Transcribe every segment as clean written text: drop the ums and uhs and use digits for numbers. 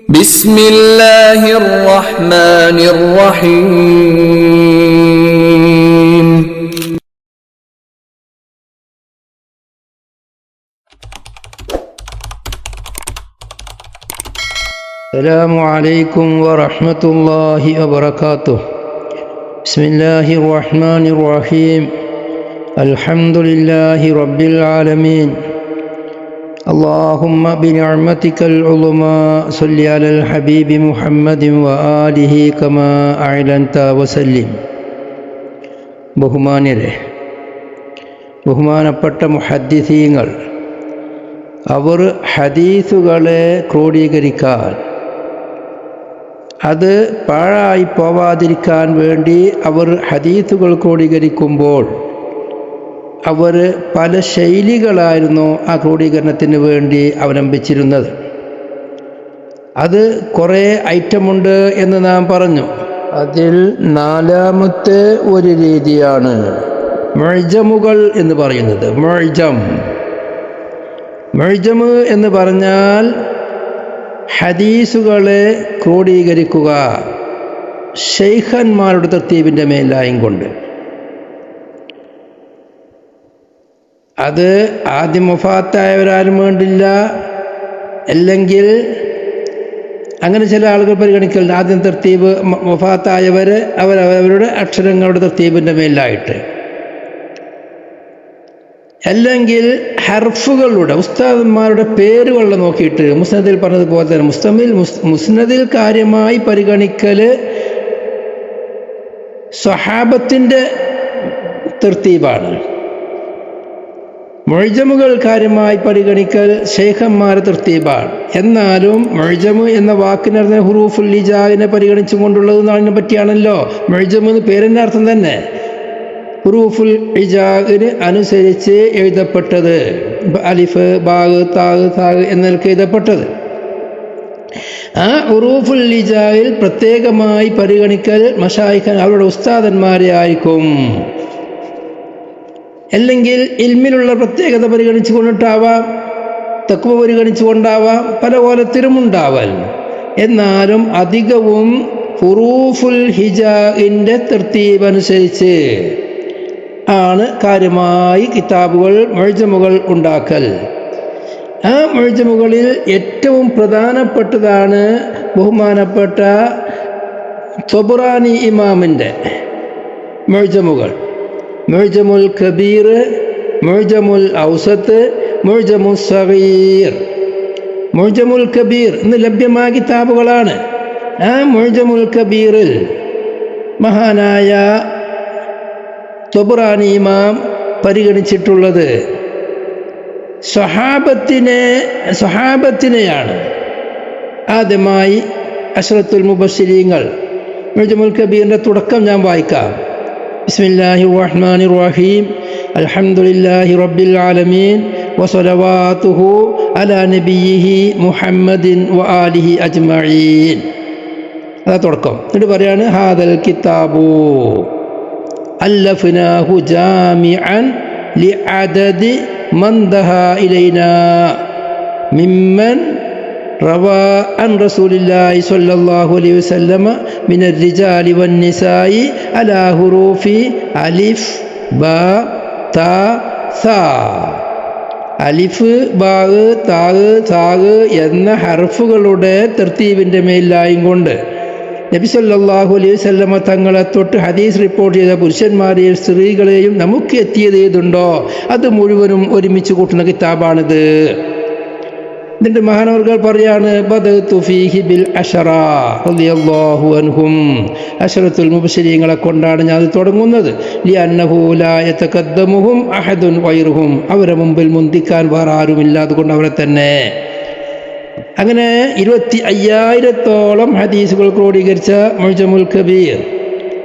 بسم الله الرحمن الرحيم السلام عليكم ورحمة الله وبركاته. بسم الله الرحمن الرحيم. الحمد لله رب العالمين. اللهم بنعمتك العظمى صل على الحبيب محمد وآله كما أعلنت وسلم. ബഹുമാനപ്പെട്ട മുഹദ്ദിസീങ്ങൾ അവർ ഹദീസുകളെ ക്രോഡീകരിക്കാൻ, അത് പാഴായി പോവാതിരിക്കാൻ വേണ്ടി അവർ ഹദീസുകൾ ക്രോഡീകരിക്കുമ്പോൾ അവർ പല ശൈലികളായിരുന്നു ആ ക്രോഡീകരണത്തിന് വേണ്ടി അവലംബിച്ചിരുന്നത്. അത് കുറേ ഐറ്റമുണ്ട് എന്ന് നാം പറഞ്ഞു. അതിൽ നാലാമത്തെ ഒരു രീതിയാണ് മുഅ്ജമുകൾ എന്ന് പറയുന്നത്. മുഅ്ജം എന്ന് പറഞ്ഞാൽ ഹദീസുകളെ ക്രോഡീകരിക്കുക ശൈഖന്മാരുടെ തർത്തീബിൻ്റെ മേലായും കൊണ്ട്. അത് ആദ്യം വഫാത്തായവരാരും വേണ്ടില്ല, അല്ലെങ്കിൽ അങ്ങനെ ചില ആളുകൾ പരിഗണിക്കലുണ്ട്. ആദ്യം തർത്തീബ് വഫാത്തായവർ അവരവരുടെ അക്ഷരങ്ങളുടെ തർത്തീബിൻ്റെ മേലായിട്ട്, അല്ലെങ്കിൽ ഹർഫുകളുടെ ഉസ്താദന്മാരുടെ പേരുകളെ നോക്കിയിട്ട് മുസ്നദിൽ പറഞ്ഞതുപോലെ തന്നെ മുസ്നദിൽ കാര്യമായി പരിഗണിക്കൽ സ്വഹാബത്തിൻ്റെ തർത്തീബാണ്. മുഅ്ജമുകൾ കാര്യമായി പരിഗണിക്കൽ ശൈഖന്മാരുടെ തർത്തീബാണ്. എന്നാലും മുഅ്ജമ് എന്ന വാക്കിനർത്ഥം ഹുറൂഫുൽ ഹിജാഇനെ പരിഗണിച്ചുകൊണ്ടുള്ളത് അതിനെ പറ്റിയാണല്ലോ. മുഅ്ജം എന്ന് പേരിൻ്റെ അർത്ഥം തന്നെ ഹുറൂഫുൽ ഹിജാഇന് അനുസരിച്ച് എഴുതപ്പെട്ടത്, അലിഫ്, ബാഗ്, താഗ് എന്നൊക്കെ എഴുതപ്പെട്ടത്. ആ ഹുറൂഫുൽ ഹിജാഇൽ പ്രത്യേകമായി പരിഗണിക്കൽ മശായിഖ് അവരുടെ ഉസ്താദന്മാരെ ആയിരിക്കും. അല്ലെങ്കിൽ ഇൽമിലുള്ള പ്രത്യേകത പരിഗണിച്ചു കൊണ്ടിട്ടാവാം, തഖ്വ പരിഗണിച്ചു കൊണ്ടാവാം, പല കോലത്തിലുമുണ്ടാവാൻ. എന്നാലും അധികവും ഹുറൂഫുൽ ഹിജാഇൻ്റെ തർത്തീബ് അനുസരിച്ച് ആണ് കാര്യമായി കിതാബുകൾ മുഅ്ജമുകൾ ഉണ്ടാക്കൽ. ആ മുഅ്ജമുകളിൽ ഏറ്റവും പ്രധാനപ്പെട്ടതാണ് ബഹുമാനപ്പെട്ട ത്വബറാനി ഇമാമിൻ്റെ മുഅ്ജമുകൾ. മുഅ്ജമുൽ കബീർ, മുഅ്ജമുൽ ഔസത്ത്, മുഅ്ജമുൽ സഗീർ. മുഅ്ജമുൽ കബീർ ഇന്ന് ലഭ്യമായ കിതാബുകളാണ്. ആ മുഅ്ജമുൽ കബീറിൽ മഹാനായ ത്വബറാനി ഇമാം പരിഗണിച്ചിട്ടുള്ളത് സ്വഹാബത്തിനെയാണ്. ആദ്യമായി അശ്റത്തുൽ മുബശ്ശിരീങ്ങൾ. മുഅ്ജമുൽ കബീറിൻ്റെ തുടക്കം ഞാൻ വായിക്കാം. ബിസ്മില്ലാഹിർ റഹ്മാനിർ റഹീം. അൽഹംദുലില്ലാഹി റബ്ബിൽ ആലമീൻ വസലവാതുഹു അലാ നബിയിഹി മുഹമ്മദിൻ വആലിഹി അജ്മഈൻ. അതാ തുടക്കം. എന്നിട്ട് പറയാണ് ഹാദൽ കിതാബു അല്ലഫ്നാഹു ജാമിഅൻ ലിഅദദി മൻ ദഹാ ഇലൈനാ മിമ്മൻ റവാ അൻ റസൂലില്ലാഹി സ്വല്ലല്ലാഹു അലൈഹി വസല്ലമ മിനർ റിജാലി വന്നിസായി അലാ ഹുറൂഫി അലിഫ് ബാ താ സാ. അലിഫ്, ബാഗ്, താഗ് എന്ന ഹർഫുകളുടെ തർത്തീബിൻ്റെ മേലായും കൊണ്ട് നബി സല്ലല്ലാഹു അലൈഹി വസല്ലമ തങ്ങളെ തൊട്ട് ഹദീസ് റിപ്പോർട്ട് ചെയ്ത പുരുഷന്മാരെയും സ്ത്രീകളെയും നമുക്ക് എത്തിയത് ഏതുണ്ടോ അത് മുഴുവനും ഒരുമിച്ച് കൂട്ടുന്ന കിതാബാണിത്. ഇതിൻ്റെ മഹാനവർകൾ പറയാണ് ബദഅതു ഫീഹി ബിൽ അശറ റളിയല്ലാഹു അൻഹും. അശറത്തുൽ മുബശ്ശിരീങ്ങളെ കൊണ്ടാണ് ഞാൻ അത് തുടങ്ങുന്നത്. ലിഅന്നഹു ലാ യതഖദ്ദമുഹും അഹദുൻ ഗൈറുഹും. അവരെ മുമ്പിൽ മുന്തിക്കാൻ വേറെ ആരുമില്ല, അതുകൊണ്ട് അവരെ തന്നെ. അങ്ങനെ 25,000-ഓളം ഹദീസുകൾ ക്രോഡീകരിച്ച മുഅ്ജമുൽ കബീർ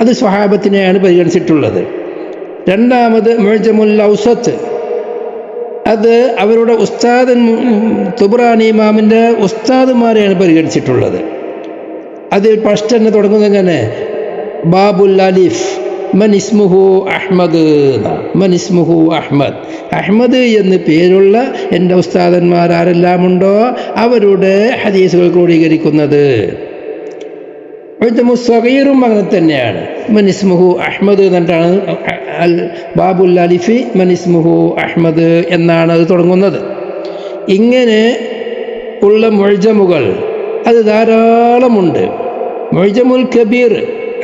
അത് സ്വഹാബത്തിനെയാണ് പരിഗണിച്ചിട്ടുള്ളത്. രണ്ടാമത് മുഅ്ജമുൽ ഔസത്ത്, അത് അവരുടെ ഉസ്താദൻ ത്വബറാനി ഇമാമിൻ്റെ ഉസ്താദുമാരെയാണ് പരിഗണിച്ചിട്ടുള്ളത്. അതിൽ ഫസ്റ്റ് തന്നെ തുടങ്ങുന്നത് എങ്ങനെ? ബാബുൽ അലിഫ് മനിസ്മുഹു അഹ്മദ്. മനിസ്മുഹു അഹ്മദ്. അഹ്മദ് എന്ന് പേരുള്ള എൻ്റെ ഉസ്താദന്മാർ ആരെല്ലാം ഉണ്ടോ അവരുടെ ഹദീസുകൾ ക്രോഡീകരിക്കുന്നത്. സഗീറും അങ്ങനെ തന്നെയാണ്. മനിസ്മുഹു അഹ്മദ് എന്നിട്ടാണ് ബാബുൽ അലിഫി മനിസ്മുഹു അഹ്മദ് എന്നാണ് അത് തുടങ്ങുന്നത്. ഇങ്ങനെ ഉള്ള മുഅ്ജമുകൾ അത് ധാരാളമുണ്ട്. മുഅ്ജമുൽ കബീർ,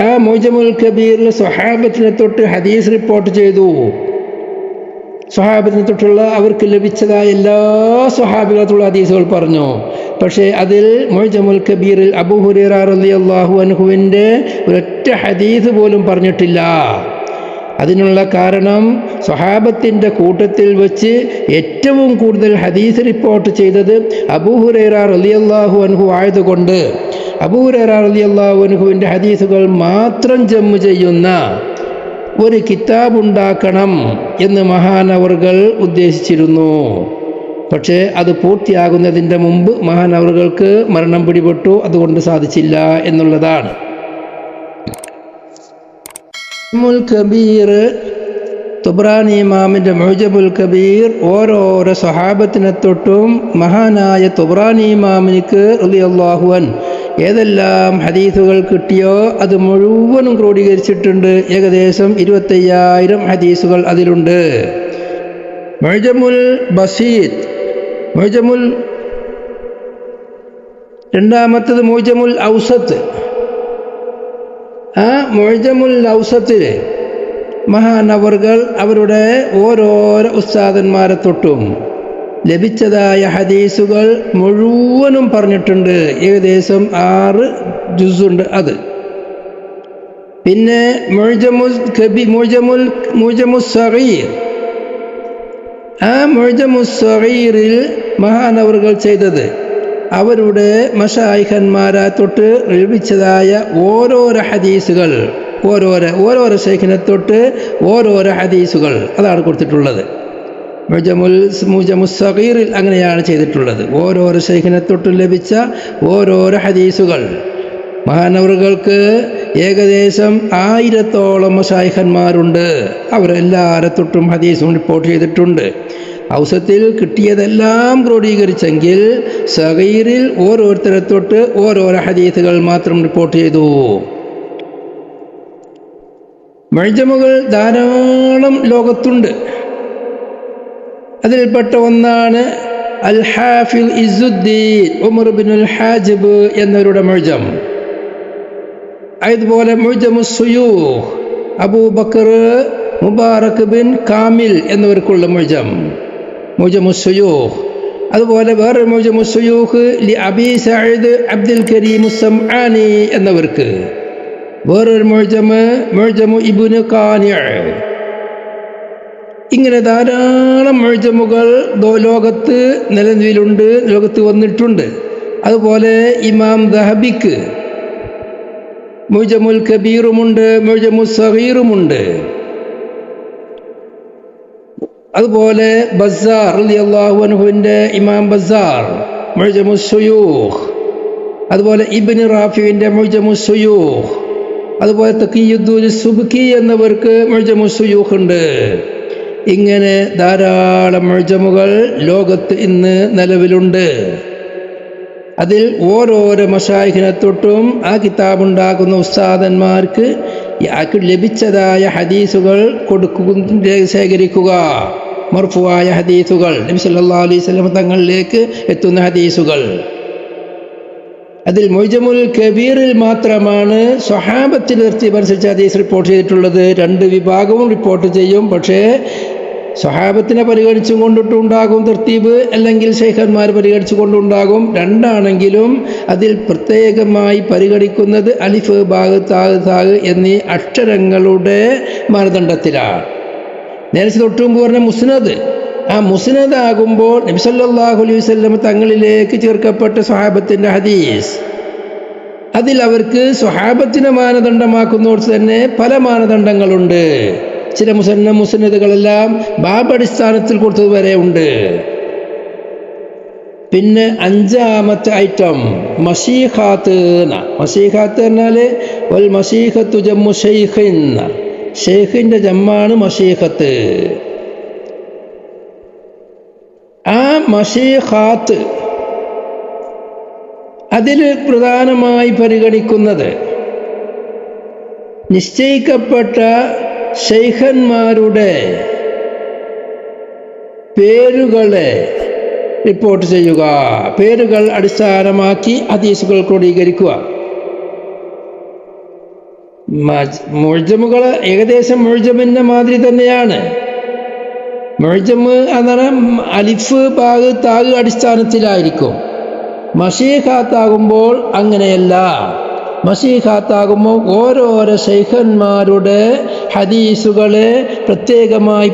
ആ മുഅ്ജമുൽ കബീറിൽ സ്വഹാബത്തിനെ തൊട്ട് ഹദീസ് റിപ്പോർട്ട് ചെയ്തു. സ്വഹാബത്തിനെ തൊട്ടുള്ള അവർക്ക് ലഭിച്ചതായ എല്ലാ സ്വഹാബികളത്തുള്ള ഹദീസുകൾ പറഞ്ഞു. പക്ഷേ അതിൽ മുഅ്ജമുൽ കബീറിൽ അബൂ ഹുറൈറ റളിയല്ലാഹു അൻഹുവിൻ്റെ ഒരൊറ്റ ഹദീസ് പോലും പറഞ്ഞിട്ടില്ല. അതിനുള്ള കാരണം സ്വഹാബത്തിൻ്റെ കൂട്ടത്തിൽ വെച്ച് ഏറ്റവും കൂടുതൽ ഹദീസ് റിപ്പോർട്ട് ചെയ്തത് അബൂ ഹുറൈറ റളിയല്ലാഹു അൻഹു ആയതുകൊണ്ട് അബൂ ഹുറൈറ റളിയല്ലാഹു അൻഹുവിൻ്റെ ഹദീസുകൾ മാത്രം ജമ്മു ചെയ്യുന്ന ഒരു കിതാബ് ഉണ്ടാക്കണം എന്ന് മഹാനവറുകൾ ഉദ്ദേശിച്ചിരുന്നു. പക്ഷേ അത് പൂർത്തിയാകുന്നതിൻ്റെ മുമ്പ് മഹാനവറുകൾക്ക് മരണം പിടിപെട്ടു. അതുകൊണ്ട് സാധിച്ചില്ല എന്നുള്ളതാണ്. കബീർ, തുബ്രാനി ഇമാമിൻ്റെ മുഅ്ജമുൽ കബീർ ഓരോരോ സ്വഹാബത്തിനെ തൊട്ടും മഹാനായ തുബ്രാനി ഇമാമിനിക്ക് റളിയല്ലാഹു അൻഹു ഏതെല്ലാം ഹദീസുകൾ കിട്ടിയോ അത് മുഴുവനും ക്രോഡീകരിച്ചിട്ടുണ്ട്. ഏകദേശം 25,000 ഹദീസുകൾ അതിലുണ്ട്. മുഅ്ജമുൽ ബസീത്ത്, മുഅ്ജമുൽ രണ്ടാമത്തത് മുഅ്ജമുൽ ഔസത്ത്. ആ മുഅ്ജമുൽ ഔസത്തിൽ മഹാനവറുകൾ അവരുടെ ഓരോരോ ഉസ്താദന്മാരെ തൊട്ടും ലഭിച്ചതായ ഹദീസുകൾ മുഴുവനും പറഞ്ഞിട്ടുണ്ട്. ഏകദേശം 6 ജുസുണ്ട് അത്. പിന്നെ മുഅ്ജമുൽ സഗീർ, ആ മുഅ്ജമുൽ സഗീറിൽ മഹാനവറുകൾ ചെയ്തത് അവരുടെ മശായിഖന്മാരെ തൊട്ട് ലഭിച്ചതായ ഓരോരോ ഹദീസുകൾ ഓരോരോ ശൈഖിനെ തൊട്ട് ഓരോരോ ഹദീസുകൾ അതാണ് കൊടുത്തിട്ടുള്ളത്. മുഅ്ജമുൽ സഗീറിൽ അങ്ങനെയാണ് ചെയ്തിട്ടുള്ളത്. ഓരോരോ ശൈഖിനെ തൊട്ട് ലഭിച്ച ഓരോരോ ഹദീസുകൾ. മഹാനവറുകൾക്ക് ഏകദേശം 1000-ഓളം മശായിഖന്മാരുണ്ട്. അവരെല്ലാവരെ തൊട്ടും ഹദീസും റിപ്പോർട്ട് ചെയ്തിട്ടുണ്ട്. ഔസത്തിൽ കിട്ടിയതെല്ലാം ക്രോഡീകരിച്ചെങ്കിൽ സഗീറിൽ ഓരോരുത്തരെ തൊട്ട് ഓരോരോ ഹദീസുകൾ മാത്രം റിപ്പോർട്ട് ചെയ്തു. മുഅ്ജമുകൾ ധാരാളം ലോകത്തുണ്ട്. അതിൽപ്പെട്ട ഒന്നാണ് അൽ ഹാഫിദ് ഇസ്സുദ്ദീൻ ഉമർ ഇബ്നുൽ ഹാജിബ് എന്നവരുടെ മുഅ്ജം. അതുപോലെ മുഅ്ജമുസ് സുയൂഖ് അബൂബക്കർ മുബാറക് ബിൻ കാമിൽ എന്നിവർക്കുള്ള മുഅ്ജമുസ് സുയൂഖ്. അതുപോലെ വേറെ മുഅ്ജമുസ് സുയൂഖ് ലി അബി സഈദ് അബ്ദുൽ കരീം സമആനി എന്നവർക്ക്. വേറൊരു മുഅ്ജമു ഇബ്നു ഖാനി. ഇങ്ങനെ ധാരാളം മുഅ്ജമുകൾ ലോകത്ത് നിലവിലുണ്ട്, ലോകത്ത് വന്നിട്ടുണ്ട്. അതുപോലെ ഇമാം ദഹബിക്ക് മുഅ്ജമുൽ കബീറുമുണ്ട്, മുഅ്ജമുസ് സഗീറുമുണ്ട്. അതുപോലെ ബസ്സാർ റളിയല്ലാഹു അൻഹുവിൻ്റെ ഇമാം ബസ്സാർ മുഅ്ജമുസ് സുയൂഖ്. അതുപോലെ ഇബ്നു റാഫിയുടെ മുഅ്ജമുസ് സുയൂഖ്. അതുപോലെ തഖിയുദ്ദീൻ സുബ്കി എന്നവർക്ക് മുഅ്ജമുസ് സുയൂഖ് ഉണ്ട്. ഇങ്ങനെ ധാരാളം മുഅ്ജമുകൾ ലോകത്ത് ഇന്ന് നിലവിലുണ്ട്. അതിൽ ഓരോരോ മശായിഖിനെ തൊട്ടും ആ കിതാബുണ്ടാക്കുന്ന ഉസ്താദന്മാർക്ക് ലഭിച്ചതായ ഹദീസുകൾ ശേഖരിക്കുക. മർഫുവായ ഹദീസുകൾ, നബി സല്ലല്ലാഹു അലൈഹി വസല്ലം തങ്ങളിലേക്ക് എത്തുന്ന ഹദീസുകൾ. അതിൽ മുഅ്ജമുൽ കബീറിൽ മാത്രമാണ് സ്വഹാബത്തിന് തർത്തീബനുസരിച്ച് ഹദീസ് റിപ്പോർട്ട് ചെയ്തിട്ടുള്ളത്. 2 വിഭാഗവും റിപ്പോർട്ട് ചെയ്യും. പക്ഷേ സ്വഹാബത്തിനെ പരിഗണിച്ചു കൊണ്ടിട്ടുണ്ടാകും തർത്തീബ്, അല്ലെങ്കിൽ ശൈഖന്മാർ പരിഗണിച്ചു കൊണ്ടുണ്ടാകും. രണ്ടാണെങ്കിലും അതിൽ പ്രത്യേകമായി പരിഗണിക്കുന്നത് അലിഫ്, ബാഗ്, താഗ് എന്നീ അക്ഷരങ്ങളുടെ മാനദണ്ഡത്തിലാണ്. നേരത്തെ തൊട്ടുമുമ്പ് പറഞ്ഞ മുസ്നദ്, ആ മുസ്നദ് ആകുമ്പോൾ നബി സല്ലല്ലാഹു അലൈഹി വസല്ലം തങ്ങളിലേക്ക് ചേർക്കപ്പെട്ട സ്വഹാബത്തിൻ്റെ ഹദീസ്, അതിൽ അവർക്ക് സ്വഹാബത്തിനെ മാനദണ്ഡമാക്കുന്നിടത്ത് തന്നെ പല മാനദണ്ഡങ്ങളുണ്ട്. ചില മുസ്നദുകളെല്ലാം ബാബടിസ്ഥാനത്തിൽ കൊടുത്തത് വരെ ഉണ്ട്. പിന്നെ 5ാമത്തെ ഐറ്റം മശീഖാത്ത്. മശീഖാത്ത് എന്നാൽ വൽ മശീഖത്തു ജമ്മു ശൈഖിൻ. ഷെയ്ഖിൻ്റെ ജമ്മാണ് മഷീഖത്ത്. ആ മഷീഖാത്ത് അതിൽ പ്രധാനമായി പരിഗണിക്കുന്നത് നിശ്ചയിക്കപ്പെട്ട ഷെയ്ഖന്മാരുടെ പേരുകളെ റിപ്പോർട്ട് ചെയ്യുക, പേരുകൾ അടിസ്ഥാനമാക്കി ഹദീസുകൾ ക്രോഡീകരിക്കുക. മുഅ്ജമുകൾ ഏകദേശം മുഅ്ജമിൻ്റെ മാതിരി തന്നെയാണ്. മുഅ്ജമ് എന്നാണ് അലിഫ് ബാഗ് താഗ് അടിസ്ഥാനത്തിലായിരിക്കും. മഷീഖാത്താകുമ്പോൾ അങ്ങനെയല്ല. മഷീഖാത്താകുമ്പോൾ ഓരോരോ ശൈഖന്മാരുടെ ഹദീസുകളെ പ്രത്യേകമായി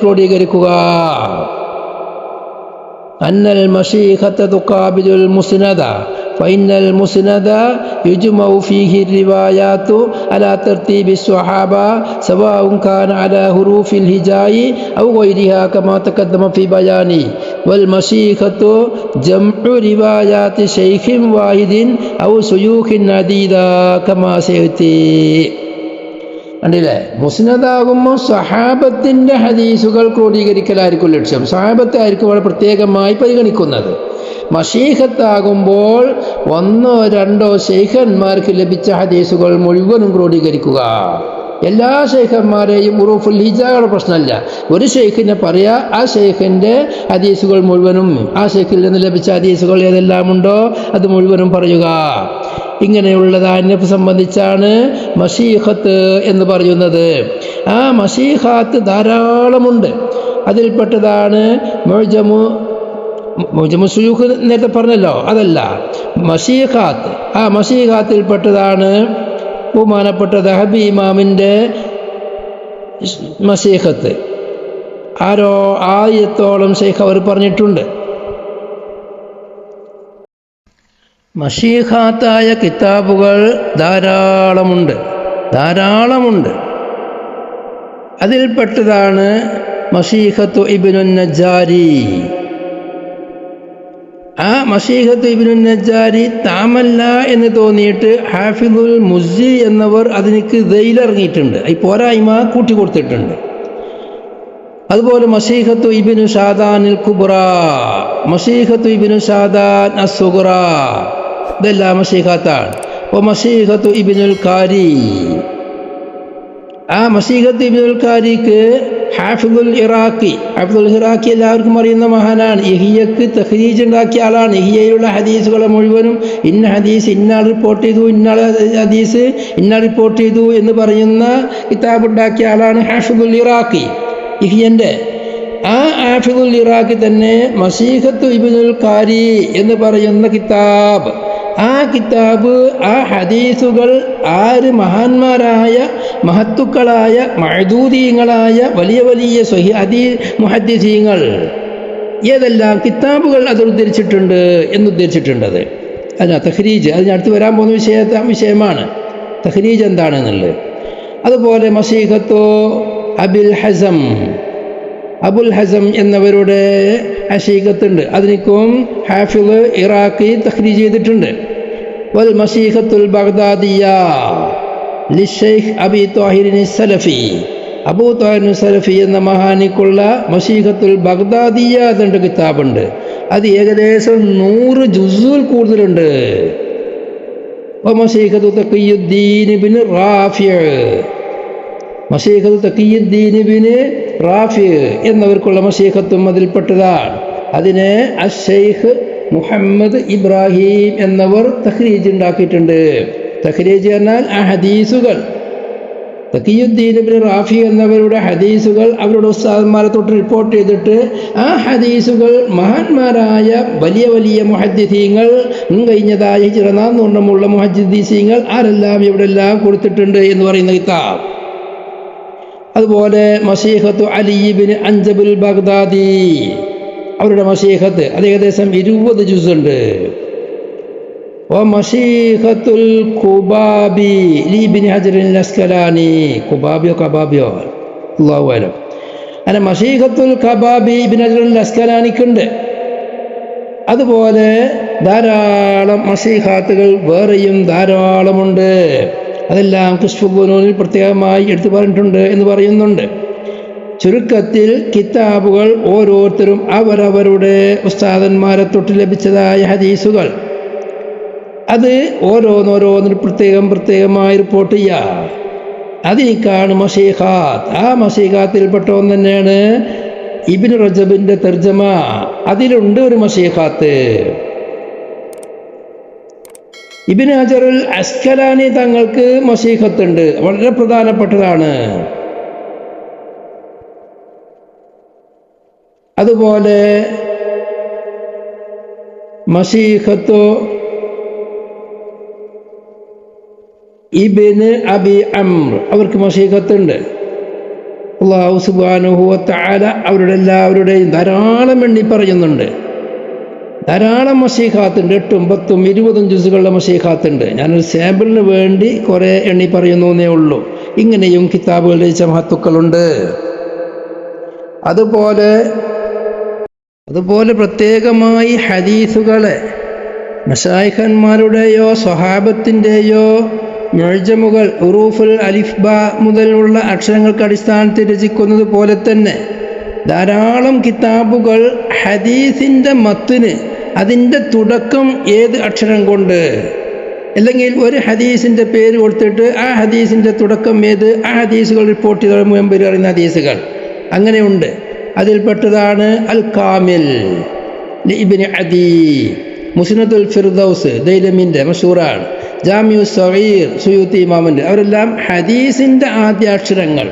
ക്രോഡീകരിക്കുക. അന്നൽ മഷീഖത തുഖാബിലുൽ മുസ്നദ ഫഇന്നൽ മുസ്നദ യുജ്മഉ ഫീഹി റിവായാതു അലാ തർതീബി സ്വഹാബ സവാഉൻ കാന അലാ ഹുറൂഫിൽ ഹിജായി ഔ ഗൈരിഹാ കമാ തഖദ്ദമ ഫീ ബയാനി വൽ മഷീഖതു ജംഉ റിവായാതി ശൈഖിൻ വാഹിദിൻ ഔ സുയൂഖിൻ അദീദ കമാ സയതി. കണ്ടില്ലേ, മുസ്നദാകുമ്പോൾ സ്വഹാബത്തിൻ്റെ ഹദീസുകൾ ക്രോഡീകരിക്കലായിരിക്കും ലക്ഷ്യം. സ്വഹാബത്തെ ആയിരിക്കും അവിടെ പ്രത്യേകമായി പരിഗണിക്കുന്നത്. മഷീഖത്താകുമ്പോൾ 1-2 ശൈഖന്മാർക്ക് ലഭിച്ച ഹദീസുകൾ മുഴുവനും ക്രോഡീകരിക്കുക. എല്ലാ ശൈഖന്മാരെയും ഉറൂഫുൽ ഹിജായുടെ പ്രശ്നമല്ല. ഒരു ശൈഖിനെ പറയാ, ആ ശൈഖിൻ്റെ ഹദീസുകൾ മുഴുവനും, ആ ശൈഖിൽ നിന്ന് ലഭിച്ച ഹദീസുകൾ ഏതെല്ലാം ഉണ്ടോ അത് മുഴുവനും പറയുക. ഇങ്ങനെയുള്ളതിനെ സംബന്ധിച്ചാണ് മഷീഖത്ത് എന്ന് പറയുന്നത്. ആ മഷീഖാത്ത് ധാരാളമുണ്ട്. അതിൽപ്പെട്ടതാണ് മുഅ്ജമു ശുയൂഖ്, നേരത്തെ പറഞ്ഞല്ലോ, അതല്ല മഷീഖാത്ത്. ആ മഷീഖാത്തിൽപ്പെട്ടതാണ് ബഹുമാനപ്പെട്ട ദഹബി ഇമാമിൻ്റെ മഷീഖത്ത്. 1000 ശൈഖ് അവർ പറഞ്ഞിട്ടുണ്ട്. മഷീഖാത്തായ കിതാബുകൾ ധാരാളമുണ്ട്. അതിൽപ്പെട്ടതാണ് മഷീഖത്തു ഇബ്നുൻ നജ്ജാരി. ആ മഷീഖത്തു ഇബ്നുൻ നജ്ജാരി താമല്ല എന്ന് തോന്നിയിട്ട് ഹാഫിദുൽ മുസ്സി എന്നവർ അതിലേക്ക് ദൈലിറങ്ങിയിട്ടുണ്ട്. ഈ പോരായ്മ കൂട്ടിക്കൊടുത്തിട്ടുണ്ട്. അതുപോലെ മഷീഖത്തു ഇബ്നു ഷാദാനിൽ കുബ്ര, മഷീഖത്തു ഇബ്നു ഷാദാൻ അസ്സുഗ്ര, ഇതെല്ലാം മഷീഖാത്താണ്. മഷീഖത്തു ഇബ്നുൽ ഖാരി, ആ മഷീഖത്ത് ഇബ്നുൽ ഖാരിക്ക് ഹാഫിദുൽ ഇറാഖി എല്ലാവർക്കും അറിയുന്ന മഹാനാണ്. ഇഹിയക്ക് തഖ്രീജ് ഉണ്ടാക്കിയ ആളാണ്. ഇഹിയയിലുള്ള ഹദീസുകളെ മുഴുവനും ഇന്ന ഹദീസ് ഇന്നാൾ റിപ്പോർട്ട് ചെയ്തു, ഇന്നാൾ ഹദീസ് ഇന്നാൾ റിപ്പോർട്ട് ചെയ്തു എന്ന് പറയുന്ന കിതാബ് ഉണ്ടാക്കിയ ആളാണ് ഹാഫിദുൽ ഇറാഖി ഇഹിയൻ്റെ. ആ ഹാഫിദുൽ ഇറാഖി തന്നെ മഷീഖത്തു ഇബ്നുൽ ഖാരി എന്ന് പറയുന്ന കിതാബ്, ആ കിതാബ്, ആ ഹദീസുകൾ 6 മഹാന്മാരായ മഹത്തുക്കളായ മഅദൂദീങ്ങളായ വലിയ മുഹദ്ദിസീങ്ങൾ ഏതെല്ലാം കിതാബുകൾ അത് ഉദ്ധരിച്ചിട്ടുണ്ട് എന്നുദ്ധരിച്ചിട്ടുണ്ട്. അതിനാ തഖ്രീജ്, അതിനടുത്ത് വരാൻ പോകുന്ന വിഷയമാണ് തഖ്രീജ് എന്താണെന്നുള്ളത്. അതുപോലെ മഷീഖത്തു അബുൽ ഹസം എന്നവരുടെ മഷീഖത്തുണ്ട്. അതിനും ഹാഫിദ് ഇറാഖി തഖ്രീജ് ചെയ്തിട്ടുണ്ട്. വൽ മഷീഖത്തുൽ ബഗ്ദാദിയ ലിശൈഖ് അബി ത്വാഹിറിൻ സലഫി, അബൂ ത്വാഹിർ സലഫി എന്ന മഹാനിക്കുള്ള മഷീഖത്തുൽ ബഗ്ദാദിയ എന്ന കിതാബുണ്ട്. അത് ഏകദേശം 100 ജുസുൽ കൂടുതലുണ്ട്. മഷീഖത്തു തഖിയുദ്ദീൻ ഇബ്നു റാഫിഅ, മഷീഖത്തു തഖിയുദ്ദീൻ ഇബ്നു റാഫിഅ എന്നവർക്കുള്ള മഷീഖത്തും അതിൽപ്പെട്ടതാണ്. അതിനെ അശ്ശൈഖ് മുഹമ്മദ് ഇബ്രാഹിം എന്നവർ തഖ്രീജ് ഉണ്ടാക്കിയിട്ടുണ്ട്. തഖ്രീജ് എന്നാൽ ആ ഹദീസുകൾ, തഖിയുദ്ദീൻ ഇബ്നു റാഫി എന്നവരുടെ ഹദീസുകൾ അവരുടെ ഉസ്താദന്മാരെ തൊട്ട് റിപ്പോർട്ട് ചെയ്തിട്ട് ആ ഹദീസുകൾ മഹാന്മാരായ വലിയ മുഹദ്ദിസീങ്ങൾ, മുൻകഴിഞ്ഞതായ ഹിജ്റ 400 മുഹദ്ദിസീങ്ങൾ ആരെല്ലാം ഇവിടെല്ലാം കൊടുത്തിട്ടുണ്ട് എന്ന് പറയുന്ന കിതാബ്. അതുപോലെ മഷീഖത്തു അലി ഇബ്നു അൻജബുൽ ബഗ്ദാദി, അവരുടെ മഷീഖത്ത് അത് ഏകദേശം 20 ജുസ് ഉണ്ട്. മഷീഖത്തുൽ ഖുബാബി ഇബ്നു ഹജറിൽ അസ്കലാനി, കബാബിയോ അല്ലാഹു അലം. അങ്ങനെ മഷീഖത്തുൽ ഖബാബി ഇബ്നു ഹജറിൽ അസ്കലാനിക്കുണ്ട്. അതുപോലെ ധാരാളം മഷീഖാത്തുകൾ വേറെയും ധാരാളമുണ്ട്. അതെല്ലാം കശ്ഫുൽ പ്രത്യേകമായി എടുത്തു പറഞ്ഞിട്ടുണ്ട് എന്ന് പറയുന്നുണ്ട്. ചുരുക്കത്തിൽ കിതാബുകൾ ഓരോരുത്തരും അവരവരുടെ ഉസ്താദന്മാരെ തൊട്ട് ലഭിച്ചതായ ഹദീസുകൾ അത് ഓരോന്നോരോന്നിന് പ്രത്യേകമായി റിപ്പോർട്ട് ചെയ്യുക. അതിനേക്കാണ് മശീഖാത്ത്. ആ മശീഖാത്തിൽപ്പെട്ട ഒന്ന് തന്നെയാണ് ഇബ്നു റജബിന്റെ തർജമ. അതിലുണ്ട് ഒരു മശീഖാത്ത്. ഇബ്നു ഹജറുൽ അസ്കലാനി തങ്ങൾക്ക് മശീഖത്തുണ്ട്, വളരെ പ്രധാനപ്പെട്ടതാണ്. അതുപോലെ മശീഖത്തു ഇബ്നു അബി അംർ അവർക്ക് മശീഖത്തുണ്ട്. അല്ലാഹു സുബ്ഹാനഹു വ തആല അവരുടെ എല്ലാവരുടെയും ധാരാളം എണ്ണി പറയുന്നുണ്ട്. ധാരാളം മശീഖാത്തുണ്ട്. 8, 10, 20 ജുസുകളുടെ മശീഖാത്തുണ്ട്. ഞാനൊരു സാമ്പിളിന് വേണ്ടി കുറേ എണ്ണി പറയുന്നേ ഉള്ളൂ. ഇങ്ങനെയും കിതാബുകൾ രചിച്ച മഹത്തുക്കളുണ്ട്. അതുപോലെ പ്രത്യേകമായി ഹദീസുകളെ മശായിഖന്മാരുടെയോ സ്വഹാബത്തിൻ്റെയോ മുഅ്ജമുകൾ ഉറൂഫുൽ അലിഫ് ബ മുതലുള്ള അക്ഷരങ്ങൾക്ക് അടിസ്ഥാനത്തിൽ രചിക്കുന്നത് പോലെ തന്നെ ധാരാളം കിതാബുകൾ ഹദീസിൻ്റെ മത്തിന് അതിൻ്റെ തുടക്കം ഏത് അക്ഷരം കൊണ്ട്, അല്ലെങ്കിൽ ഒരു ഹദീസിൻ്റെ പേര് കൊടുത്തിട്ട് ആ ഹദീസിൻ്റെ തുടക്കം ഏത്, ആ ഹദീസുകൾ റിപ്പോർട്ട് ചെയ്ത മുമ്പ് അറിയുന്ന ഹദീസുകൾ അങ്ങനെയുണ്ട്. അതിൽപ്പെട്ടതാണ് അൽ കാമിൽ ഇബ്നു അദി, മുസ്നദുൽ ഫിർദൗസ് ദൈലമിൻ്റെ മഷൂറാണ്, ജാമിഉ സഗീർ സുയൂത്തി ഇമാമിൻ്റെ. അവരെല്ലാം ഹദീസിൻ്റെ ആദ്യാക്ഷരങ്ങൾ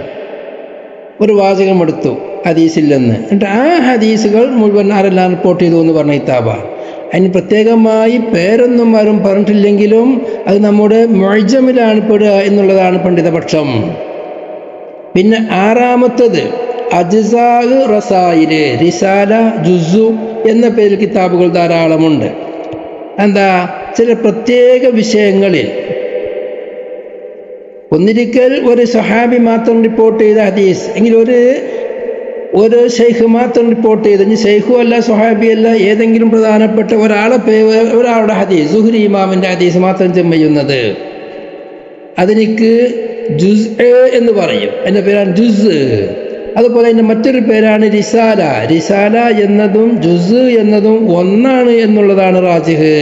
ഒരു വാചകം എടുത്തു ഹദീസിൽ നിന്ന്. എന്നിട്ട് ആ ഹദീസുകൾ മുഴുവൻ ആരെല്ലാം റിപ്പോർട്ട് ചെയ്തു എന്ന് പറഞ്ഞ കിതാബാണ്. അതിന് പ്രത്യേകമായി പേരൊന്നും ആരും പറഞ്ഞിട്ടില്ലെങ്കിലും അത് നമ്മുടെ മുഅ്ജമിലാണ് പെടുക എന്നുള്ളതാണ് പണ്ഡിതപക്ഷം. പിന്നെ ആറാമത്തത് അജ്സാ റസായില്, റിസാല, ജുസു എന്ന പേരിൽ കിതാബുകൾ ധാരാളമുണ്ട്. എന്താ, ചില പ്രത്യേക വിഷയങ്ങളിൽ ഒന്നിരിക്കൽ ഒരു സഹാബി മാത്രം റിപ്പോർട്ട് ചെയ്ത ഹദീസ്, എങ്കിൽ ഒരു ഷെയ്ഖ് മാത്രം റിപ്പോർട്ട് ചെയ്ത്, ഇനി ഷെയ്ഖും അല്ല സ്വഹാബിയല്ല, ഏതെങ്കിലും പ്രധാനപ്പെട്ട ഒരാളുടെ ഹദീസ്, സുഹ്രി ഇമാമിൻ്റെ ഹദീസ് മാത്രം ചെമ്മയുന്നത്, അതിനിക്ക് ജുസ് എന്ന് പറയും. എൻ്റെ പേരാണ് ജുസ്. അതുപോലെ അതിൻ്റെ മറ്റൊരു പേരാണ് റിസാല. റിസാല എന്നതും ജുസ് എന്നതും ഒന്നാണ് എന്നുള്ളതാണ് റാജിഹ്.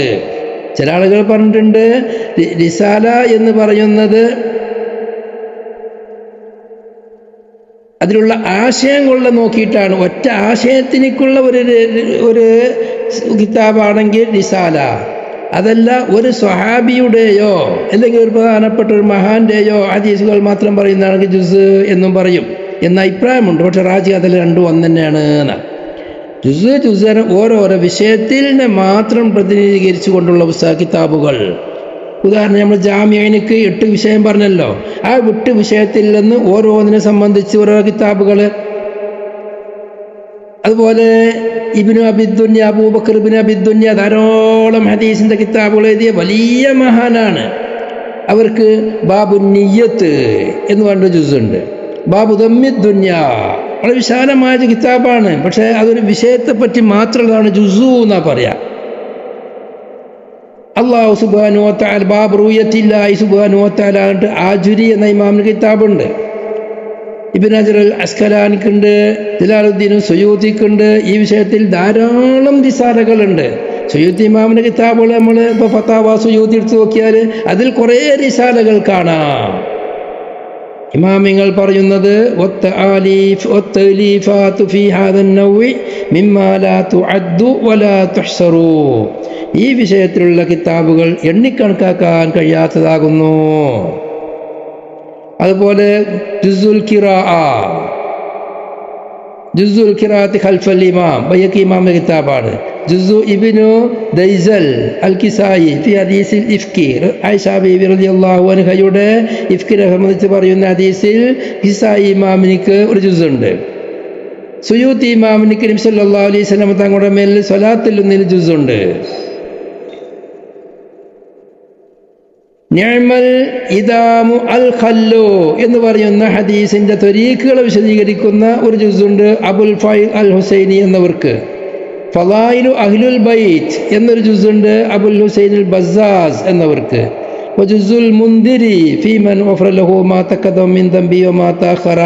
ചില ആളുകൾ പറഞ്ഞിട്ടുണ്ട് റിസാല എന്ന് പറയുന്നത് അതിലുള്ള ആശയങ്ങളെ നോക്കിയിട്ടാണ്. ഒറ്റ ആശയത്തിനേക്കുള്ള ഒരു കിതാബാണെങ്കിൽ റിസാല, അതല്ല ഒരു സ്വഹാബിയുടെയോ അല്ലെങ്കിൽ ഒരു പ്രധാനപ്പെട്ട ഒരു മഹാന്റെയോ ഹദീസുകൾ മാത്രം പറയുന്നതാണെങ്കിൽ ജുസ് എന്നും പറയും എന്ന അഭിപ്രായമുണ്ട്. പക്ഷെ റാജി അതിൽ രണ്ടും ഒന്ന് തന്നെയാണ്. ജുസ് ഓരോരോ വിഷയത്തിനെ മാത്രം പ്രതിനിധീകരിച്ചു കൊണ്ടുള്ള പുസ്തക കിതാബുകൾ. ഉദാഹരണം, നമ്മൾ ജാമിഅനിക്ക് 8 വിഷയം പറഞ്ഞല്ലോ, ആ 8 വിഷയത്തിൽ നിന്ന് ഓരോന്നിനെ സംബന്ധിച്ച് ഓരോ കിതാബുകൾ. അതുപോലെ ഇബ്നു അബിദ്ദുന്യ, അബൂബക്കർ ഇബ്നു അബിദ്ദുന്യ ധാരാളം ഹദീസിൻ്റെ കിതാബുകൾ എഴുതിയ വലിയ മഹാനാണ്. അവർക്ക് ബാബു നിയ്യത്ത് എന്ന് പറഞ്ഞ ജുസുണ്ട്. ബാബു ദമ്മിദ് ദുന്യ വളരെ വിശാലമായ കിതാബാണ്. പക്ഷേ അതൊരു വിഷയത്തെപ്പറ്റി മാത്രമുള്ളതാണ് ജുസു എന്നാ പറയാ. അല്ലാഹു സുബ്ഹാനഹു വ തആല ബാബ് റൂയത്തില്ലാഹി സുബ്ഹാനഹു വ തആല ആജുരി എന്ന ഇമാമിന് കിതാബുണ്ട്. ഇബ്നു ഹജർ അൽ അസ്കലാനിക്കുണ്ട്, ജലാലുദ്ദീൻ സുയൂത്തിക്കുണ്ട്. ഈ വിഷയത്തിൽ ധാരാളം റിസാലകളുണ്ട്. സുയൂത്തി ഇമാമിന്റെ കിതാബുകൾ നമ്മൾ ഇപ്പോൾ ഫതാവ സുയൂത്തി എടുത്ത് നോക്കിയാൽ അതിൽ കുറേ റിസാലകൾ കാണാം. ഇമാമിങ്ങൾ പറയുന്നത് ഈ വിഷയത്തിലുള്ള കിതാബുകൾ എണ്ണിക്കണക്കാക്കാൻ കഴിയാത്തതാകുന്നു. അതുപോലെ ജുസുൽ ഖിറാഅത്ത് ഖൽഫൽ ഇമാം ബൈഹഖി ഇമാമിന്റെ കിതാബാണ്. ജുസു ഇബ്നു ദൈസൽ അൽ കിസായി ഫി ഹദീസിൽ ഇഫ്കി, ആയിഷ ബീവി റളിയല്ലാഹു അൻഹയുടെ ഇഫ്കിനെ സംബന്ധിച്ച് പറയുന്ന ഹദീസിൽ കിസായി ഇമാമിനിക്ക് ഒരു ജുസുണ്ട്. സുയൂത്തി ഇമാമിനിക്ക് നബി സല്ലല്ലാഹു അലൈഹി വസല്ലം തങ്ങളുടെ മേൽ സ്വലാത്തുൽ ജുസുണ്ട്. നിഅമൽ ഇദാമു അൽ ഖല്ലു എന്ന് പറയുന്ന ഹദീസിന്റെ ത്വരീഖുകളെ വിശദീകരിക്കുന്ന ഒരു ജുസുണ്ട് അബുൽ ഫൈൽ അൽ ഹുസൈനി എന്നവർക്ക്. ഫളായിലു അഹ്ലുൽ ബൈത്ത് എന്നൊരു ജുസുണ്ട് അബുൽ ഹുസൈൻ അൽ ബസ്സാസ് എന്നവർക്ക്. വജുസുൽ മുൻദിരി ഫീ മൻ ഗഫറ ലഹു മാ തഖദ്ദമ മിൻ ദംബി വമാ തഅഖറ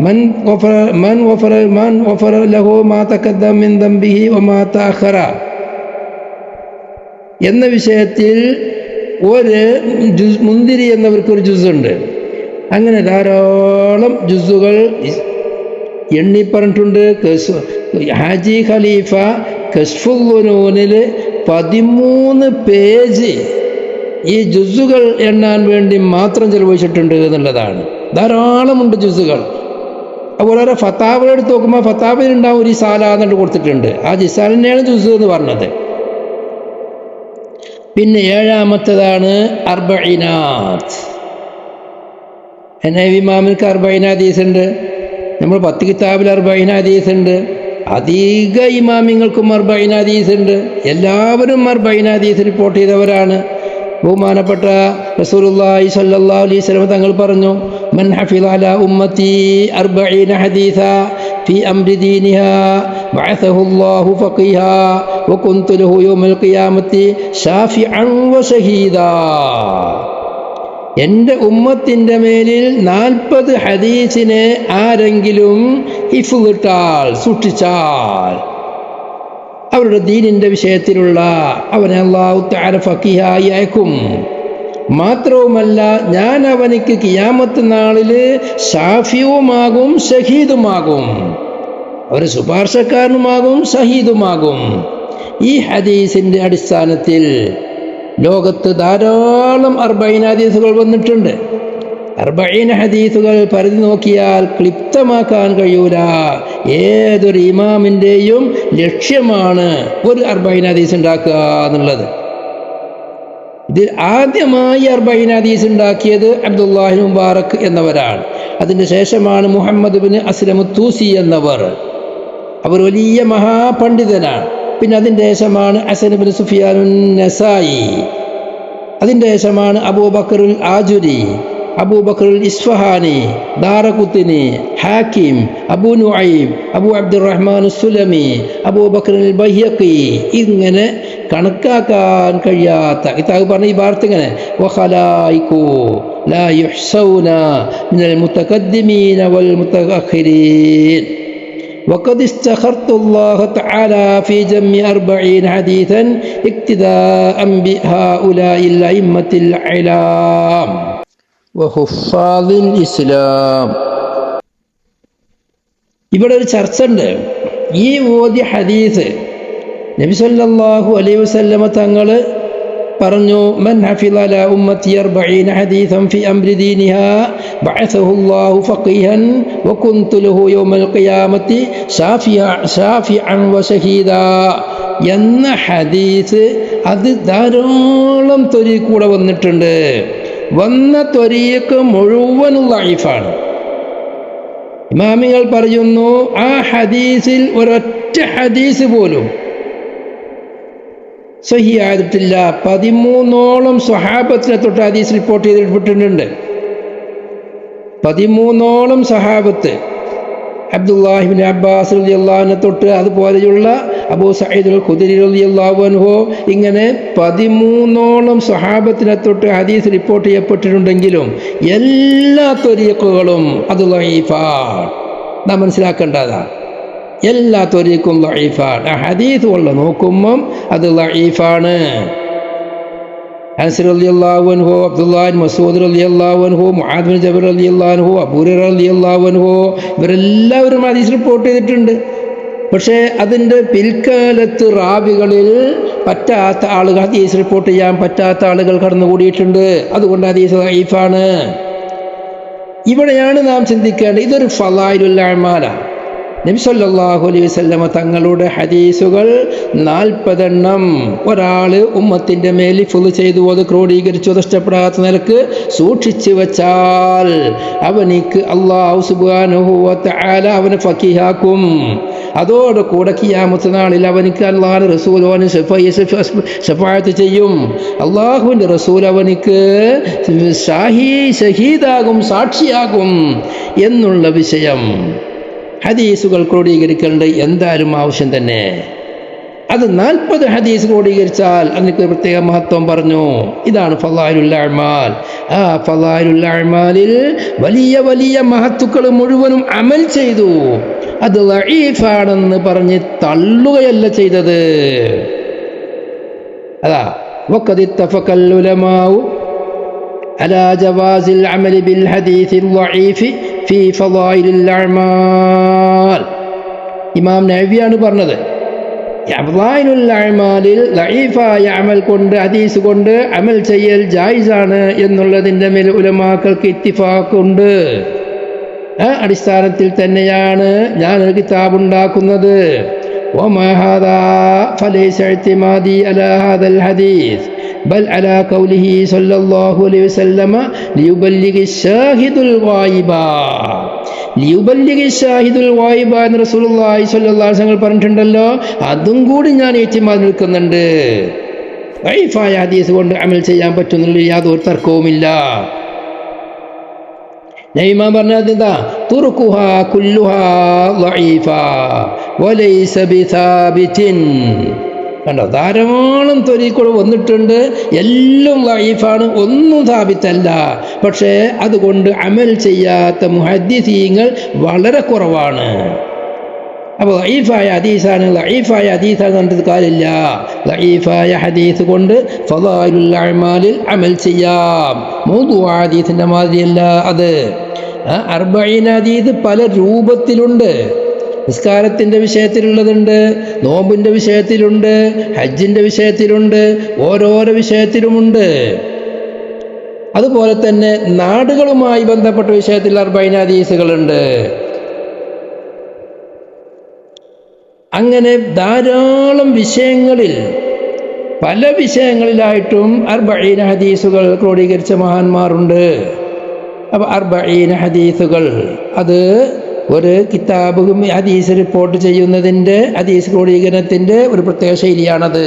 മൻ ഗഫറ ലഹു മാ തഖദ്ദമ മിൻ ദംബിഹി വമാ തഅഖറ എന്ന വിഷയത്തിൽ ഒരു മുന്തിരി എന്നവർക്കൊരു ജുസുണ്ട്. അങ്ങനെ ധാരാളം ജുസുകൾ എണ്ണി പറഞ്ഞിട്ടുണ്ട്. ഹാജി ഖലീഫ കശ്ഫുൽ 13 പേജ് ഈ ജുസുകൾ എണ്ണാൻ വേണ്ടി മാത്രം ചെലവഴിച്ചിട്ടുണ്ട് എന്നുള്ളതാണ്. ധാരാളമുണ്ട് ജുസുകൾ. അതുപോലെ ഫത്താവ എടുത്ത് നോക്കുമ്പോൾ ഫത്താവയിലുണ്ടാവും ഒരു ഇസാല എന്നുകൊണ്ട് കൊടുത്തിട്ടുണ്ട്. ആ ജിസാലിനെയാണ് ജുസ് എന്ന് പറഞ്ഞത്. പിന്നെ 7-മത്തേതാണ് അർബഈനാത്ത്. ഇമാമിൽക്ക് 40 ഹദീസ് ഉണ്ട്. നമ്മൾ 10 കിതാബിൽ 40 ഹദീസ് ഉണ്ട്. അധിക ഇമാമിങ്ങൾക്കും 40 ഹദീസ് ഉണ്ട്. എല്ലാവരും 40 ഹദീസ് റിപ്പോർട്ട് ചെയ്തവരാണ്. ബഹുമാനപ്പെട്ട റസൂലുള്ളാഹി സ്വല്ലല്ലാഹു അലൈഹി വസല്ലം തങ്ങൾ പറഞ്ഞു, മൻ ഹഫിള അലാ ഉമ്മത്തി 40 ഹദീസ ഫീ അംരി ദീനിഹാ ബഅസഹു അല്ലാഹു ഫഖീഹാ വകുന്തു ലഹു യൗമൽ ഖിയാമത്തി ശാഫിഅൻ വശഹീദാ. എൻ്റെ ഉമ്മത്തിൻ്റെ മേലിൽ 40 ഹദീസിനെ ആരെങ്കിലും ഹിഫ്ളിട്ടാൽ, സൂക്ഷിച്ചാൽ, അവരുടെ ദീനിൻ്റെ വിഷയത്തിലുള്ള അവനെ അല്ലാഹു തആല ഫഖീഹായി അയക്കും. മാത്രവുമല്ല, ഞാൻ അവനിക്ക് ഖിയാമത്ത് നാളിൽ ഷാഫിയുമാകും ഷഹീദുമാകും, ഒരു ശുപാർശക്കാരനുമാകും ഷഹീദുമാകും. ഈ ഹദീസിൻ്റെ അടിസ്ഥാനത്തിൽ ലോകത്ത് ധാരാളം 40 ഹദീസുകൾ വന്നിട്ടുണ്ട്. 40 ഹദീസുകൾ പരിധി നോക്കിയാൽ ക്ലിപ്തമാക്കാൻ കഴിയൂല. ഏതൊരു ഇമാമിൻ്റെയും ലക്ഷ്യമാണ് ഒരു 40 ഹദീസ് ഉണ്ടാക്കുക എന്നുള്ളത്. ഇതിൽ ആദ്യമായി 40 ഹദീസ് ഉണ്ടാക്കിയത് അബ്ദുല്ലാഹി മുബാറക് എന്നവരാണ്. അതിൻ്റെ ശേഷമാണ് മുഹമ്മദ് ബിൻ അസ്ലം തൂസി എന്നവർ. അവർ വലിയ മഹാപണ്ഡിതനാണ്. പിന്നെ അതിൻ്റെ ശേഷമാണ് ഹസൻ ബിൻ സുഫിയാനുൻ നസായി. അതിൻ്റെ ശേഷമാണ് അബൂബക്കറുൽ ആജുരി, അബൂബക്കറുൽ ഇസ്ഫഹാനി, ദാറഖുത്നി, ഹാക്കിം, അബൂ നുഐം, അബൂ അബ്ദുറഹ്മാൻ സുലമി, അബൂബക്കറുൽ ബൈഹഖി. ഇങ്ങനെ കണക്കാക്കാൻ കഴിയാത്ത കിതാബ് പറഞ്ഞ ഈ വാർത്ത ഇങ്ങനെ വഖലായികു ലാ യുഹ്സൗന മിനൽ മുതഖദ്ദിമീന വൽ മുതഅഖിരീൻ. وقد استخرت الله تعالى في جمع 40 حديثا اقتداء بهؤلاء الأئمة الأعلام وحفاظ الإسلام. ഇവിടെ ഒരു ചർച്ച ഉണ്ട്. ഈ ഓതിയ ഹദീസ് നബി സല്ലല്ലാഹു അലൈഹി വസല്ലമ തങ്ങൾ പറഞ്ഞു, മൻ ഹഫിള അലാ ഉമ്മത്തി 40 ഹദീസൻ ഫി അംരി ദീനിഹാ ബഅസഹു അല്ലാഹു ഫഖീഹൻ വകുന്തു ലഹു യൗമൽ ഖിയാമത്തി ശാഫിഅൻ വശഹീദാ എന്ന ഹദീസ് അത് ധാരാളം ത്വരീഖൂടെ വന്നിട്ടുണ്ട്. വന്ന ത്വരീഖ് മുഴുവൻ ദഈഫാണ്. ഇമാമിങ്ങൾ പറയുന്നു, ആ ഹദീസിൽ ഒരൊറ്റ ഹദീസ് പോലും സഹിയായിട്ടില്ല. 13ഓളം സ്വഹാബത്തിനെ തൊട്ട് ഹദീസ് റിപ്പോർട്ട് ചെയ്തിട്ടുണ്ട്. 13ഓളം സ്വഹാബത്ത്, അബ്ദുല്ലാഹി ഇബ്നു അബ്ബാസ് റളിയല്ലാഹു അൻഹു തൊട്ട് അതുപോലെയുള്ള അബൂ സഈദ് അൽ ഖുദരി റളിയല്ലാഹു അൻഹു, ഇങ്ങനെ 13ഓളം സ്വഹാബത്തിനെ തൊട്ട് ഹദീസ് റിപ്പോർട്ട് ചെയ്യപ്പെട്ടിട്ടുണ്ടെങ്കിലും എല്ലാ ത്വരീഖുകളും അത് ദഈഫാണ്. നാം മനസ്സിലാക്കേണ്ടതാണ്. എല്ലാ ത്വരീഖും ദഈഫാണ്. ആ ഹദീസ് കൊണ്ട് നോക്കുമ്പം അത് ദഈഫാണ്. അനസ് റളിയല്ലാഹു അൻഹു, അബ്ദുല്ലാഹി മസ്ഊദ് റളിയല്ലാഹു അൻഹു, മുആദ് ബിൻ ജബൽ റളിയല്ലാഹു അൻഹു, അബൂ ഹുറൈറ റളിയല്ലാഹു അൻഹു, ഇവരെല്ലാവരും ഹദീസ് റിപ്പോർട്ട് ചെയ്തിട്ടുണ്ട്. പക്ഷേ അതിൻ്റെ പിൽക്കാലത്ത് റാവികളിൽ പറ്റാത്ത ആളുകൾ, ഹദീസ് റിപ്പോർട്ട് ചെയ്യാൻ പറ്റാത്ത ആളുകൾ കടന്നുകൂടിയിട്ടുണ്ട്. അതുകൊണ്ട് ഹദീസ് ദഈഫാണ്. ഇവിടെയാണ് നാം ചിന്തിക്കേണ്ടത്. ഇതൊരു ഫളായിലുൽ അഅ്മാലാണ്. നബി സല്ലല്ലാഹു അലൈഹി വസല്ലമ തങ്ങളുടെ ഹദീസുകൾ 40 എണ്ണം ഒരാൾ ഉമ്മത്തിൻ്റെ മേൽ ഹിഫ്ള് ചെയ്തു, അത് ക്രോഡീകരിച്ചു, അത് ഇഷ്ടപ്പെടാത്ത നിലക്ക് സൂക്ഷിച്ചു വച്ചാൽ അവനിക്ക് അല്ലാഹു സുബ്ഹാനഹു വ തആല അവനെ ഫഖീഹാക്കും. അതോടെ കൂടെ ഖിയാമത്ത് നാളിൽ അവനിക്ക് അല്ലാഹുവിൻ്റെ റസൂൽ അവന് ശഫാഅത്ത് ചെയ്യും. അല്ലാഹുവിൻ്റെ റസൂൽ അവനിക്ക് ഷഹീദാകും, സാക്ഷിയാകും എന്നുള്ള വിഷയം ഹദീസുകൾ ക്രോഡീകരിക്കേണ്ട എന്തായാലും ആവശ്യം തന്നെ. അത് 40 ഹദീസ് ക്രോഡീകരിച്ചാൽ അതിനൊക്കെ പ്രത്യേക മഹത്വം പറഞ്ഞു. ഇതാണ് ഫളായിലുൽ അഅ്മാൽ. ആ ഫളായിലുൽ അഅ്മാലിൽ വലിയ വലിയ മഹത്തുക്കൾ മുഴുവനും അമൽ ചെയ്തു. അത് ലഈഫാണെന്ന് പറഞ്ഞ് തള്ളുകയല്ല ചെയ്തത്. അതാ വഖദ് ഇത്തഫഖൽ ഉലമാഉ അലാ ജവാസിൽ അമലി ബിൽ ഹദീസിൽ ലഈഫി ഫീ ഫളായിലിൽ അഅ്മാൽ. ഇമാം നവവിയാണ് പറഞ്ഞത്. ഫളായിലുൽ അഅ്മാലിൽ ലഈഫായ അമൽ കൊണ്ട് ഹദീസ് കൊണ്ട് അമൽ ചെയ്യൽ ജായിസാണ് എന്നുള്ളതിൻ്റെ മേൽ ഉലമാക്കൾക്ക് ഇത്തിഫാഖുണ്ട്. ആ അടിസ്ഥാനത്തിൽ തന്നെയാണ് ഞാനൊരു കിതാബ് ഉണ്ടാക്കുന്നത്. വമാ ഹാദാ ഫലൈസ ഇഅ്തിമാദി അലാ ഹാദൽ ഹദീസ് ബൽ അലാ ഖൗലിഹി സ്വല്ലല്ലാഹു അലൈഹി വസല്ലമ ലിയുബല്ലിഗി ഷാഹിദുൽ ഗായിബ. ലിയുബല്ലിഗി ഷാഹിദുൽ ഗായിബ എന്ന് റസൂലുള്ളാഹി സ്വല്ലല്ലാഹു അലൈഹി വസല്ലം പറഞ്ഞിട്ടുണ്ടല്ലോ. അതും കൂടി ഞാൻ ഇഅ്തിമാദ് നിൽക്കുന്നുണ്ട്. ലഈഫായ ഹദീസ് കൊണ്ട് അമൽ ചെയ്യാൻ പറ്റുന്നതിൽ യാതൊരു തർക്കവുമില്ല. നബിമാൻ പറഞ്ഞത് എന്താ? തുർക്കുഹാ കുല്ലുഹാ ലഈഫ വലൈസ ബിസാബിതിൻ. കണ്ടോ, ധാരാളം ത്വരീഖുകൾ വന്നിട്ടുണ്ട്, എല്ലാം ലഈഫാണ്, ഒന്നും സാബിത്തല്ല. പക്ഷേ അതുകൊണ്ട് അമൽ ചെയ്യാത്ത മുഹദ്ദിസീങ്ങൾ വളരെ കുറവാണ്. അപ്പോൾ ലഈഫായ ഹദീസാണ് പറഞ്ഞിട്ട് കാര്യമില്ല. ലഈഫായ ഹദീസ് കൊണ്ട് ഫളായിലുൽ അഅ്മാലിൽ അമൽ ചെയ്യാം. മൗദൂഅ ഹദീസിൻ്റെ മാതിരിയല്ല അത്. 40 ഹദീസ് പല രൂപത്തിലുണ്ട്. നിസ്കാരത്തിൻ്റെ വിഷയത്തിലുള്ളതുണ്ട്, നോമ്പിൻ്റെ വിഷയത്തിലുണ്ട്, ഹജ്ജിൻ്റെ വിഷയത്തിലുണ്ട്, ഓരോരോ വിഷയത്തിലുമുണ്ട്. അതുപോലെ തന്നെ നാടുകളുമായി ബന്ധപ്പെട്ട വിഷയത്തിൽ 40 ഹദീസുകളുണ്ട്. അങ്ങനെ ധാരാളം വിഷയങ്ങളിൽ പല വിഷയങ്ങളിലായിട്ടും 40 ഹദീസുകൾ ക്രോഡീകരിച്ച മഹാന്മാരുണ്ട്. അപ്പോൾ 40 ഹദീസുകൾ അത് ഒരു കിതാബ് ഹദീസ് റിപ്പോർട്ട് ചെയ്യുന്നതിൻ്റെ ഹദീസ് ക്രോഡീകരണത്തിൻ്റെ ഒരു പ്രത്യേക ശൈലിയാണത്.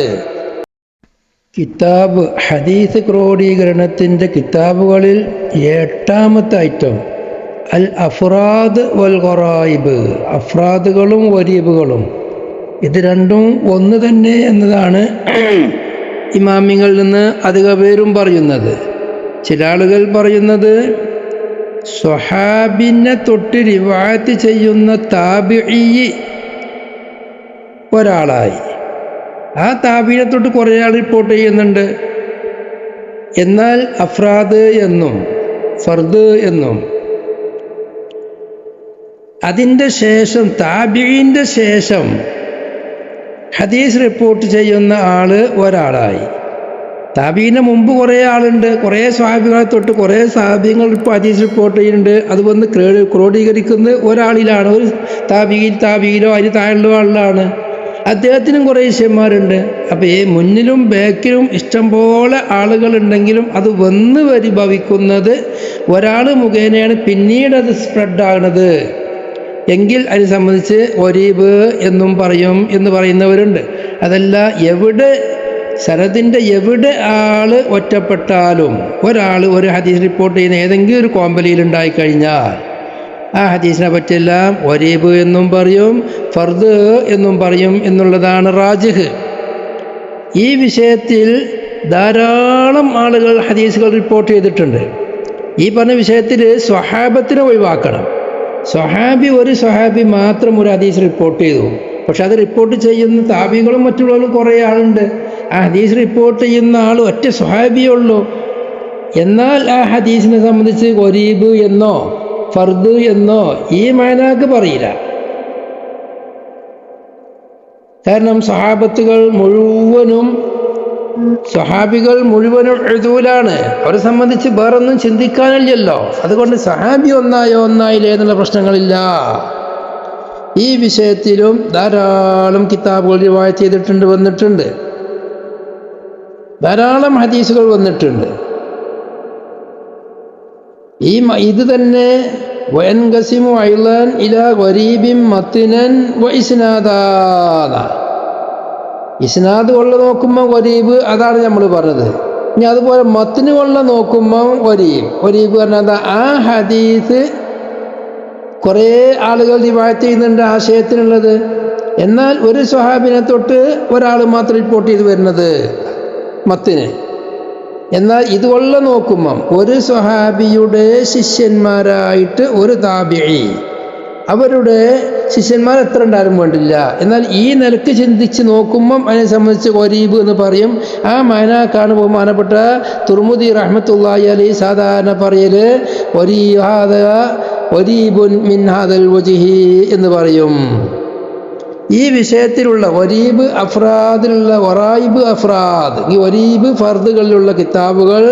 കിതാബ് ഹദീസ് ക്രോഡീകരണത്തിൻ്റെ കിതാബുകളിൽ 8ാമത്തെ ഐറ്റം അൽ അഫ്രാദ് വൽ ഗറായിബ്. അഫ്രാദുകളും ഗരീബുകളും ഇത് രണ്ടും ഒന്ന് തന്നെ എന്നതാണ് ഇമാമിങ്ങളിൽ നിന്ന് അധിക പേരും പറയുന്നത്. ചില ആളുകൾ പറയുന്നത് സ്വഹാബിനെ തൊട്ട് റിവായത്ത് ചെയ്യുന്ന താബിഈ ഒരാളായി, ആ താബിഈനെ തൊട്ട് കുറേ ആൾ റിപ്പോർട്ട് ചെയ്യുന്നുണ്ട്. എന്നാൽ അഫ്രാദ് എന്നും ഫർദ് എന്നും അതിൻ്റെ ശേഷം താബിഈൻ്റെ ശേഷം ഹദീസ് റിപ്പോർട്ട് ചെയ്യുന്ന ആള് ഒരാളായി. താബീന് മുമ്പ് കുറേ ആളുണ്ട്, കുറേ സ്വഹാബികളെ തൊട്ട് കുറേ സഹാബികൾ ഇപ്പോൾ ഹദീസ് റിപ്പോർട്ട് ചെയ്യുന്നുണ്ട്. അത് വന്ന് ക്രോഡീകരിക്കുന്നത് ഒരാളിലാണ്, ഒരു താബീയിലോ അതിന് താഴെയുള്ള ആളിലാണ്. അദ്ദേഹത്തിനും കുറേ ശിഷ്യന്മാരുണ്ട്. അപ്പോൾ ഈ മുന്നിലും ബാക്കിലും ഇഷ്ടംപോലെ ആളുകളുണ്ടെങ്കിലും അത് വന്ന് ഭവിക്കുന്നത് ഒരാൾ മുഖേനയാണ് പിന്നീട് അത് സ്പ്രെഡാകുന്നത് എങ്കിൽ അതിനെ സംബന്ധിച്ച് ഗരീബ് എന്നും പറയും എന്ന് പറയുന്നവരുണ്ട്. അതല്ല, എവിടെ സനദിൻ്റെ എവിടെ ആൾ ഒറ്റപ്പെട്ടാലും ഒരാൾ ഒരു ഹദീസ് റിപ്പോർട്ട് ചെയ്യുന്ന ഏതെങ്കിലും ഒരു കോമ്പലിയിൽ ഉണ്ടായിക്കഴിഞ്ഞാൽ ആ ഹദീസിനെ പറ്റിയെല്ലാം ഗരീബ് എന്നും പറയും, ഫർദ് എന്നും പറയും എന്നുള്ളതാണ് റാജിഹ്. ഈ വിഷയത്തിൽ ധാരാളം ആളുകൾ ഹദീസുകൾ റിപ്പോർട്ട് ചെയ്തിട്ടുണ്ട്. ഈ പറഞ്ഞ വിഷയത്തിൽ സ്വഹാബത്തിനെ ഒഴിവാക്കണം. ഒരു സ്വഹാബി മാത്രം ഒരു ഹദീസ് റിപ്പോർട്ട് ചെയ്തു. പക്ഷെ അത് റിപ്പോർട്ട് ചെയ്യുന്ന താബികളും മറ്റുള്ളവരും കുറേ ആളുണ്ട്. ആ ഹദീസ് റിപ്പോർട്ട് ചെയ്യുന്ന ആൾ ഒറ്റ സ്വഹാബിയേ ഉള്ളൂ. എന്നാൽ ആ ഹദീസിനെ സംബന്ധിച്ച് ഗരീബ് എന്നോ ഫർദ് എന്നോ ഈ മഅനാക്ക് പറയില്ല. കാരണം സ്വഹാബികൾ മുഴുവനും ഉദൂലാണ്. അവരെ സംബന്ധിച്ച് വേറൊന്നും ചിന്തിക്കാനില്ലല്ലോ. അതുകൊണ്ട് സ്വഹാബി ഒന്നായില്ലേ എന്നുള്ള പ്രശ്നങ്ങളില്ല. ഈ വിഷയത്തിലും ധാരാളം കിതാബുകൾ റിവായത്ത് ചെയ്തിട്ടുണ്ട്, വന്നിട്ടുണ്ട്. ധാരാളം ഹദീസുകൾ വന്നിട്ടുണ്ട്. ഇത് തന്നെ വയൻഖസിമു അയ്ളൻ ഇലാ ഗരീബിൻ മത്നൻ വ ഇസ്നാദാന. ഇസ്നാദ് കൊള്ള നോക്കുമ്പോൾ ഗരീബ്, അതാണ് നമ്മൾ പറഞ്ഞത്. ഇനി അതുപോലെ മത്ന് കൊള്ള നോക്കുമ്പോൾ ഗരീബ് പറഞ്ഞാൽ ആ ഹദീസ് കുറേ ആളുകൾ റിവായത്ത് ചെയ്യുന്നുണ്ട് ആശയത്തിനുള്ളത്. എന്നാൽ ഒരു സ്വഹാബിനെ തൊട്ട് ഒരാൾ മാത്രം റിപ്പോർട്ട് ചെയ്ത് വരുന്നത് മത്തിന്. എന്നാൽ ഇതുകൊള്ള നോക്കുമ്പം ഒരു സ്വഹാബിയുടെ ശിഷ്യന്മാരായിട്ട് ഒരു താബിഈ, അവരുടെ ശിഷ്യന്മാർ എത്ര ഉണ്ടാലും വേണ്ടില്ല. എന്നാൽ ഈ നിലക്ക് ചിന്തിച്ച് നോക്കുമ്പം അതിനെ സംബന്ധിച്ച് ഗരീബ് എന്ന് പറയും. ആ മഅനാക്കാണ് ബഹുമാനപ്പെട്ട തുർമുദി റഹ്മത്തുള്ളാഹി അലൈഹി സാധാരണ പറയൽ ഗരീബുൻ മിൻ ഹാദൽ വജ്ഹി എന്ന് പറയും. ഈ വിഷയത്തിലുള്ള ഗരീബ് അഫ്രാദിലുള്ള വറായിബ് അഫ്രാദ്, ഈ ഗരീബ് ഫർദുകളിലുള്ള കിതാബുകൾ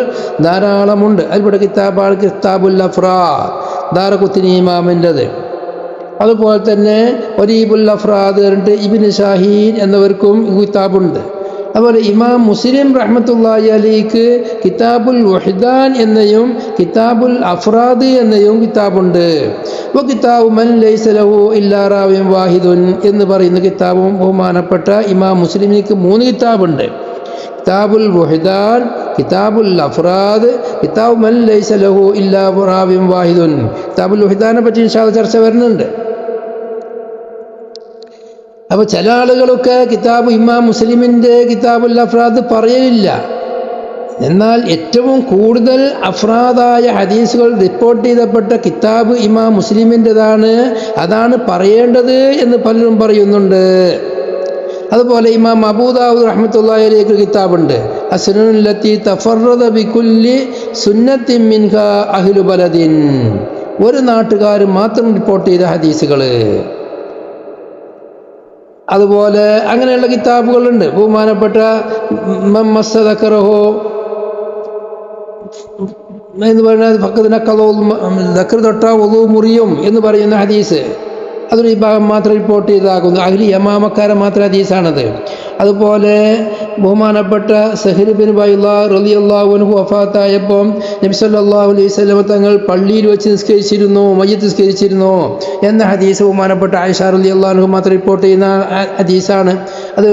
ധാരാളമുണ്ട്. അതിൽപ്പെട്ട കിതാബാണ് കിതാബുൽ അഫ്രാദ്, ദാറഖുത്നി ഇമാമിൻ്റെത്. അതുപോലെ തന്നെ ഗരീബുൽ അഫ്രാദ് പറഞ്ഞിട്ട് ഇബ്നു ഷാഹീൻ എന്നവർക്കും കിതാബുണ്ട്. അതുപോലെ ഇമാം മുസ്ലിം റഹ്മത്തുള്ളാഹി അലൈഹിക്ക് കിതാബുൽ വഹ്ദാൻ എന്നയും കിതാബുൽ അഫ്രാദ് എന്നയും കിതാബുണ്ട്. കിതാബു മൻ ലൈസ ലഹു ഇല്ലാ റാവിൻ വാഹിദുൻ എന്ന് പറയുന്ന കിതാബും ബഹുമാനപ്പെട്ട ഇമാം മുസ്ലിമിക്ക് 3 കിതാബുണ്ട്. കിതാബുൽ വഹ്ദാൻ, കിതാബുൽ അഫ്രാദ്, കിതാബു മൻ ലൈസ ലഹു ഇല്ലാ റാവിൻ വാഹിദുൻ. കിതാബുൽ വഹ്ദാനെ പറ്റി ഇൻഷാ അല്ലാഹ് ചർച്ച വരുന്നുണ്ട്. അപ്പോൾ ചില ആളുകളൊക്കെ കിതാബ് ഇമാം മുസ്ലിമിൻ്റെ കിതാബുൽ അഫ്രാദ് പറയലില്ല. എന്നാൽ ഏറ്റവും കൂടുതൽ അഫ്രാദായ ഹദീസുകൾ റിപ്പോർട്ട് ചെയ്യപ്പെട്ട കിതാബ് ഇമാം മുസ്ലിമിൻ്റെതാണ്, അതാണ് പറയേണ്ടത് എന്ന് പലരും പറയുന്നുണ്ട്. അതുപോലെ ഇമാം അബൂ ദാവൂദ് റഹ്മത്തുള്ളാഹി അലൈഹി കിതാബുണ്ട്, അസ്നുല്ലത്തി തഫറദ ബികുല്ലി സുന്നത്തിൻ മിൻഹാ അഹ്ലു ബലദിൻ. ഒരു നാട്ടുകാർ മാത്രം റിപ്പോർട്ട് ചെയ്ത ഹദീസുകൾ. അതുപോലെ അങ്ങനെയുള്ള കിതാബുകളുണ്ട്. ബഹുമാനപ്പെട്ട മസ്സദക്കറഹോ എന്ന് പറയുന്നത് ദക്കർ തൊട്ട ഒതു മുറിയും എന്ന് പറയുന്ന ഹദീസ്, അതൊരു വിഭാഗം മാത്രം റിപ്പോർട്ട് ചെയ്താകുന്നു. അഹ്ലി യമാമക്കാരെ മാത്രം ഹദീസാണത്. അതുപോലെ ബഹുമാനപ്പെട്ട സഹ്ൽ ബിൻ ബൈളാഹ് റളിയല്ലാഹു അൻഹു വഫാത്തായപ്പോൾ നബി സല്ലല്ലാഹു അലൈഹി വസല്ലം തങ്ങൾ പള്ളിയിൽ വെച്ച് നിസ്കരിച്ചിരുന്നു, മയ്യിത്ത് നിസ്കരിച്ചിരുന്നു എന്ന ഹദീസ് ബഹുമാനപ്പെട്ട ആയിഷ റളിയല്ലാഹു അൻഹു മാത്രം റിപ്പോർട്ട് ചെയ്യുന്ന ഹദീസാണ്. അത്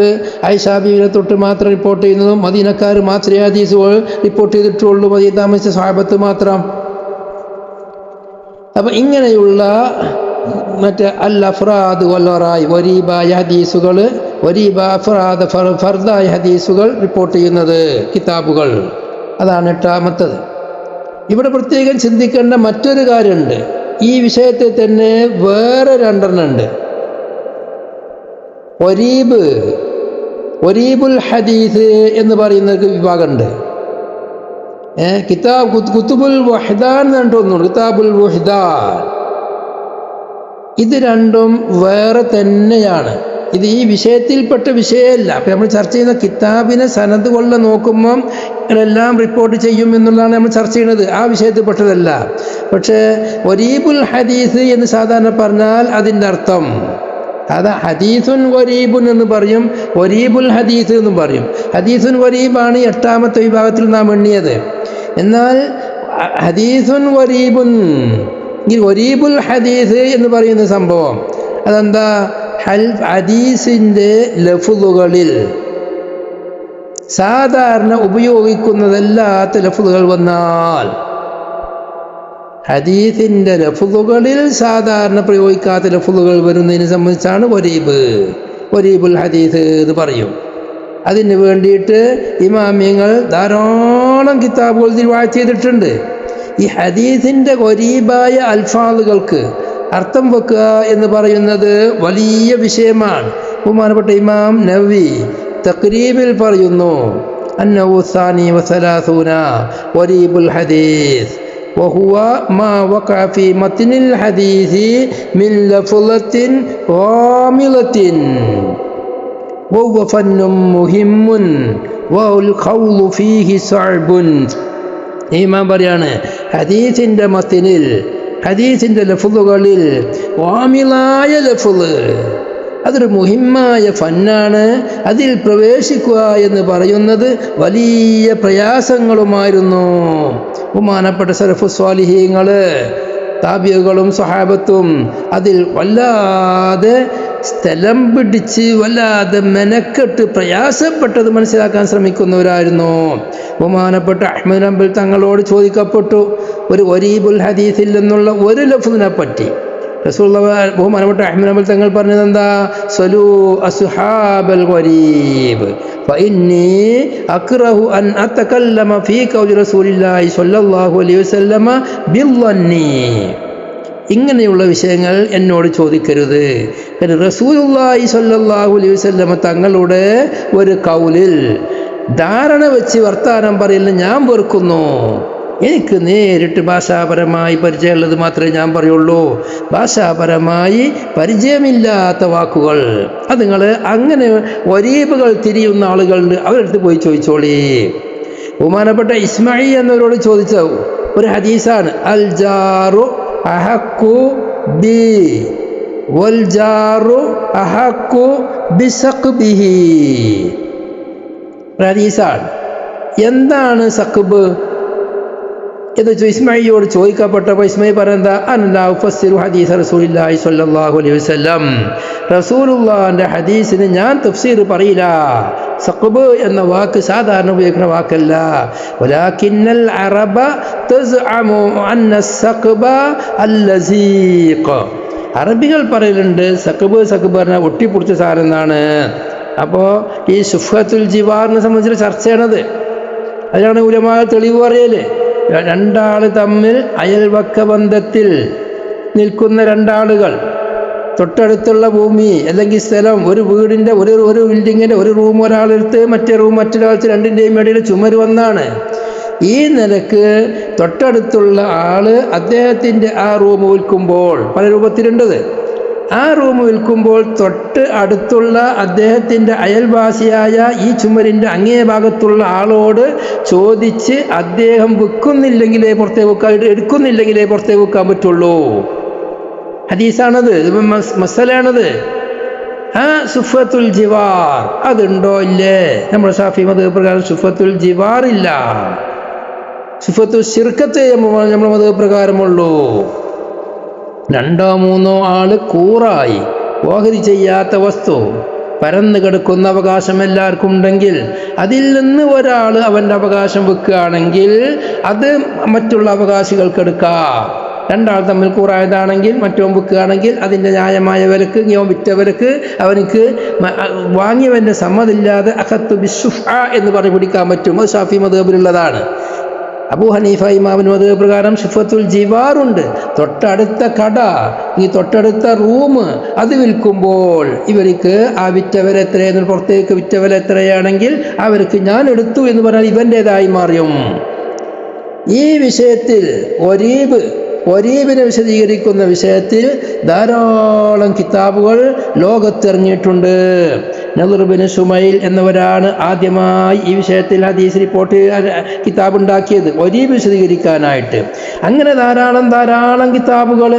ആയിഷ ബീവിയെ തൊട്ട് മാത്രം റിപ്പോർട്ട് ചെയ്യുന്നതും മദീനക്കാർ മാത്രമേ ഹദീസുകൾ റിപ്പോർട്ട് ചെയ്തിട്ടുള്ളൂ, മദീന താമസിച്ച സ്വഹാബത്ത് മാത്രം. അപ്പം ഇങ്ങനെയുള്ള മറ്റേ അൽ അഫ്രാദ് വൽവറായ് വരീബായ ഹദീസുകൾ, വരീബ അഫ്രാദ് ഫർദായ ഹദീസുകൾ റിപ്പോർട്ട് ചെയ്യുന്നത് കിതാബുകൾ, അതാണ് 8ാമത്തത്. ഇവിടെ പ്രത്യേകം ചിന്തിക്കേണ്ട മറ്റൊരു കാര്യമുണ്ട്. ഈ വിഷയത്തിൽ തന്നെ വേറെ 2 ഉണ്ട്. വരീബുൽ ഹദീസ് എന്ന് പറയുന്ന വിഭാഗമുണ്ട്. കുത്തുബുൽ വഹ്ദാൻ എന്നിട്ടൊന്നുണ്ട്, കിതാബുൽ വഹ്ദാൻ. ഇത് 2ഉം വേറെ തന്നെയാണ്. ഇത് ഈ വിഷയത്തിൽപ്പെട്ട വിഷയമല്ല. അപ്പം നമ്മൾ ചർച്ച ചെയ്യുന്ന കിതാബിനെ സനദ് കൊള്ള നോക്കുമ്പം ഇതെല്ലാം റിപ്പോർട്ട് ചെയ്യും എന്നുള്ളതാണ് നമ്മൾ ചർച്ച ചെയ്യുന്നത്. ആ വിഷയത്തിൽപ്പെട്ടതല്ല. പക്ഷേ വരീബുൽ ഹദീസ് എന്ന് സാധാരണ പറഞ്ഞാൽ അതിൻ്റെ അർത്ഥം അത് ഹദീസുൻ വരീബുൻ എന്ന് പറയും, വരീബുൽ ഹദീസ് എന്നും പറയും. ഹദീസുൻ വരീബാണ് 8ാമത്തെ വിഭാഗത്തിൽ നാം എണ്ണിയത്. എന്നാൽ ഹദീസുൻ വരീബുൻ, ഈ വരീബുൽ ഹദീസ് എന്ന് പറയുന്ന സംഭവം അതെന്താ? ഹദീസിൻ്റെ ലഫ്ളുകളിൽ സാധാരണ ഉപയോഗിക്കുന്നതല്ലാത്ത ലഫ്ളുകൾ വന്നാൽ, ഹദീസിൻ്റെ ലഫ്ളുകളിൽ സാധാരണ പ്രയോഗിക്കാത്ത ലഫ്ളുകൾ വരുന്നതിനെ സംബന്ധിച്ചാണ് വരീബുൽ ഹദീസ് എന്ന് പറയും. അതിന് വേണ്ടിയിട്ട് ഇമാമിയങ്ങൾ ധാരാളം കിതാബുകൾ റിവായത്ത് ചെയ്തിട്ടുണ്ട്. ഈ ഹദീസിൻ്റെ ഗരീബായ അൽഫാദുകൾക്ക് അർത്ഥം വെക്കുക എന്ന് പറയുന്നത് വലിയ വിഷയമാണ്. ബഹുമാനപ്പെട്ട ഇമാം നവവി തഖ്രീബിൽ പറയുന്നു, അന്നഹു സാനി വസലാസൂന വരീബുൽ ഹദീസ് വഹുവ മാ വഖഅ ഫീ മത്നിൽ ഹദീസി മിൻ ലഫ്ളത്തിൻ ഗാമിളത്തിൻ വഹുവ ഫന്നും മുഹിമ്മുൻ വൽ ഖൗലു ഫീഹി സഅബുൻ. ഇമാം പറയാണ്, ഹദീസിൻ്റെ മത്നിൽ, ഹദീസിൻ്റെ ലഫ്ളുകളിൽ ഗാമിളായ ലഫ്ള്, അതൊരു മുഹിമ്മായ ഫന്നാണ്. അതിൽ പ്രവേശിക്കുക എന്ന് പറയുന്നത് വലിയ പ്രയാസങ്ങളുമായിരുന്നു. ബഹുമാനപ്പെട്ട സലഫു സ്വാലിഹീങ്ങൾ, താബികളും സ്വഹാബത്തും അതിൽ വല്ലാതെ സ്ഥലം പിടിച്ച് വല്ലാതെ മെനക്കെട്ട് പ്രയാസപ്പെട്ടത് മനസ്സിലാക്കാൻ ശ്രമിക്കുന്നവരായിരുന്നു. ബഹുമാനപ്പെട്ട അഹ്മദ് ഹംബൽ തങ്ങളോട് ചോദിക്കപ്പെട്ടു ഒരു വരീബുൽ ഹദീസിൽ നിന്നുള്ള ഒരു ലഫ്ദിനെ പറ്റി. റസൂലുള്ളാഹി ബഹുമാനപ്പെട്ട അഹ്മദ് ഹംബൽ തങ്ങൾ പറഞ്ഞത് എന്താ? സലു അസ്ഹാബൽ ഗരീബ് ഫഇന്നി അക്റഹു അൻ അതകല്ലമ ഫീ ഖൗലി റസൂലില്ലാഹി സ്വല്ലല്ലാഹു അലൈഹി വസല്ലമ ബിൽളന്നി. ഇങ്ങനെയുള്ള വിഷയങ്ങൾ എന്നോട് ചോദിക്കരുത്. റസൂലുള്ളാഹി സ്വല്ലല്ലാഹു അലൈഹി വസല്ലമ തങ്ങളുടെ ഒരു കൗലിൽ ധാരണ വെച്ച് വർത്താനം പറയലിന് ഞാൻ വെറുക്കുന്നു. എനിക്ക് നേരിട്ട് ഭാഷാപരമായി പരിചയമുള്ളത് മാത്രമേ ഞാൻ പറയുള്ളൂ. ഭാഷാപരമായി പരിചയമില്ലാത്ത വാക്കുകൾ അത് നിങ്ങൾ അങ്ങനെ വരീബുകൾ തിരിയുന്ന ആളുകളുണ്ട്, അവരടുത്ത് പോയി ചോദിച്ചോളി. ബഹുമാനപ്പെട്ട ഇസ്മായിൽ എന്നവരോട് ചോദിച്ച ഒരു ഹദീസാണ്, അൽ ജാറു അഹക്കു ബി വൽ ജാറു അഹക്കു ബിസഖ്ബിഹി. ഹദീസാണ്. എന്താണ് സഖ്ബ് എന്ന് ഇസ്മായിയോട് ചോദിക്കപ്പെട്ടപ്പോൾ ഇസ്മായിൽ പറയുന്നത്, അനാ ഉഫസ്സിറു ഹദീസ റസൂലില്ലാഹി സ്വല്ലല്ലാഹു അലൈഹി വസല്ലം, റസൂലുള്ളാഹിന്റെ ഹദീസിന് ഞാൻ തഫ്സീർ പറയില്ല. സഖ്ബ് എന്ന വാക്ക് സാധാരണ ഉപയോഗിക്കുന്ന വാക്കല്ല. വലാകിന്നൽ അറബ തസ്അമു അന്ന സഖ്ബ അല്ലസീഖ്. അറബികൾ പറയലുണ്ട് സഖ്ബ് പറഞ്ഞാൽ ഒട്ടിപ്പൊടിച്ച സാധനം എന്നാണ്. അപ്പോൾ ഈ സുഫത്തുൽ ജിവാറിനെ സംബന്ധിച്ചുള്ള ചർച്ചയാണത്. അതിനാണ് ഉലമാ തെളിവ് പറയല്. രണ്ടാൾ തമ്മിൽ അയൽവക്ക ബന്ധത്തിൽ നിൽക്കുന്ന രണ്ടാളുകൾ, തൊട്ടടുത്തുള്ള ഭൂമി അല്ലെങ്കിൽ സ്ഥലം, ഒരു വീടിൻ്റെ ഒരു ബിൽഡിങ്ങിൻ്റെ ഒരു റൂം ഒരാളെടുത്ത് മറ്റേ റൂം മറ്റൊരാൾക്ക്, രണ്ടിൻ്റെയും ഇടയിൽ ചുമര് വന്നാണ്. ഈ നിലക്ക് തൊട്ടടുത്തുള്ള ആള് അദ്ദേഹത്തിൻ്റെ ആ റൂം വിൽക്കുമ്പോൾ പല രൂപത്തിലുണ്ടത്. ആ റൂം വിൽക്കുമ്പോൾ തൊട്ട് അടുത്തുള്ള അദ്ദേഹത്തിൻ്റെ അയൽവാസിയായ ഈ ചുമരിൻ്റെ അങ്ങേ ഭാഗത്തുള്ള ആളോട് ചോദിച്ച് അദ്ദേഹം വിൽക്കുന്നില്ലെങ്കിലേ പുറത്തേക്ക് വെക്കാൻ, എടുക്കുന്നില്ലെങ്കിലേ പുറത്തേക്ക് വെക്കാൻ പറ്റുള്ളൂ. ഹദീസാണത്, മസലാണത്. ആ സുഫത്തുൽ ജിവാർ അതുണ്ടോ ഇല്ലേ? നമ്മുടെ ഷാഫി മദ്ഹബ് പ്രകാരം സുഫത്തുൽ ജിവാർ ഇല്ല. സുഫത്തുൽ ശിർക്കത്തെ നമ്മുടെ മദ്ഹബ് പ്രകാരമുള്ളൂ. രണ്ടോ മൂന്നോ ആള് കൂറായി ഓഹരി ചെയ്യാത്ത വസ്തു പരന്നു കിടക്കുന്ന അവകാശം എല്ലാവർക്കും ഉണ്ടെങ്കിൽ അതിൽ നിന്ന് ഒരാൾ അവൻ്റെ അവകാശം വെക്കുകയാണെങ്കിൽ അത് മറ്റുള്ള അവകാശികൾക്ക് എടുക്കാം. രണ്ടാൾ തമ്മിൽ കൂറായതാണെങ്കിൽ മറ്റവൻ വെക്കുകയാണെങ്കിൽ അതിൻ്റെ ന്യായമായ വിലക്ക്, വിറ്റ വിലക്ക് അവനക്ക് വാങ്ങിയവൻ്റെ സമ്മതമില്ലാതെ അഖത്തു ബിസ്സുഫ്ആ എന്ന് പറഞ്ഞ് പിടിക്കാൻ പറ്റും. അത് ഷാഫി മദ്ഹബിലുള്ളതാണ്. അബൂ ഹനീഫ ഇമാമിന് മദ്ഹബ് പ്രകാരം സിഫത്തുൽ ജിവാറുണ്ട്. തൊട്ടടുത്ത കട, ഈ തൊട്ടടുത്ത റൂം അത് വിൽക്കുമ്പോൾ ഇവർക്ക് ആ വിറ്റ വില എത്രയെന്ന്, പുറത്തേക്ക് വിറ്റ വില എത്രയാണെങ്കിൽ അവർക്ക് ഞാൻ എടുത്തു എന്ന് പറഞ്ഞാൽ ഇവൻ്റേതായി മാറിയും. ഈ വിഷയത്തിൽ ഒരീബിനെ വിശദീകരിക്കുന്ന വിഷയത്തിൽ ധാരാളം കിതാബുകൾ ലോകത്തിറങ്ങിയിട്ടുണ്ട്. നദർ ബിൻ ശുമൈൽ എന്നവരാണ് ആദ്യമായി ഈ വിഷയത്തിൽ ഹദീസ് റിപ്പോർട്ട് കിതാബ് ഉണ്ടാക്കിയത്, ഒരീബ് വിശദീകരിക്കാനായിട്ട്. അങ്ങനെ ധാരാളം കിതാബുകൾ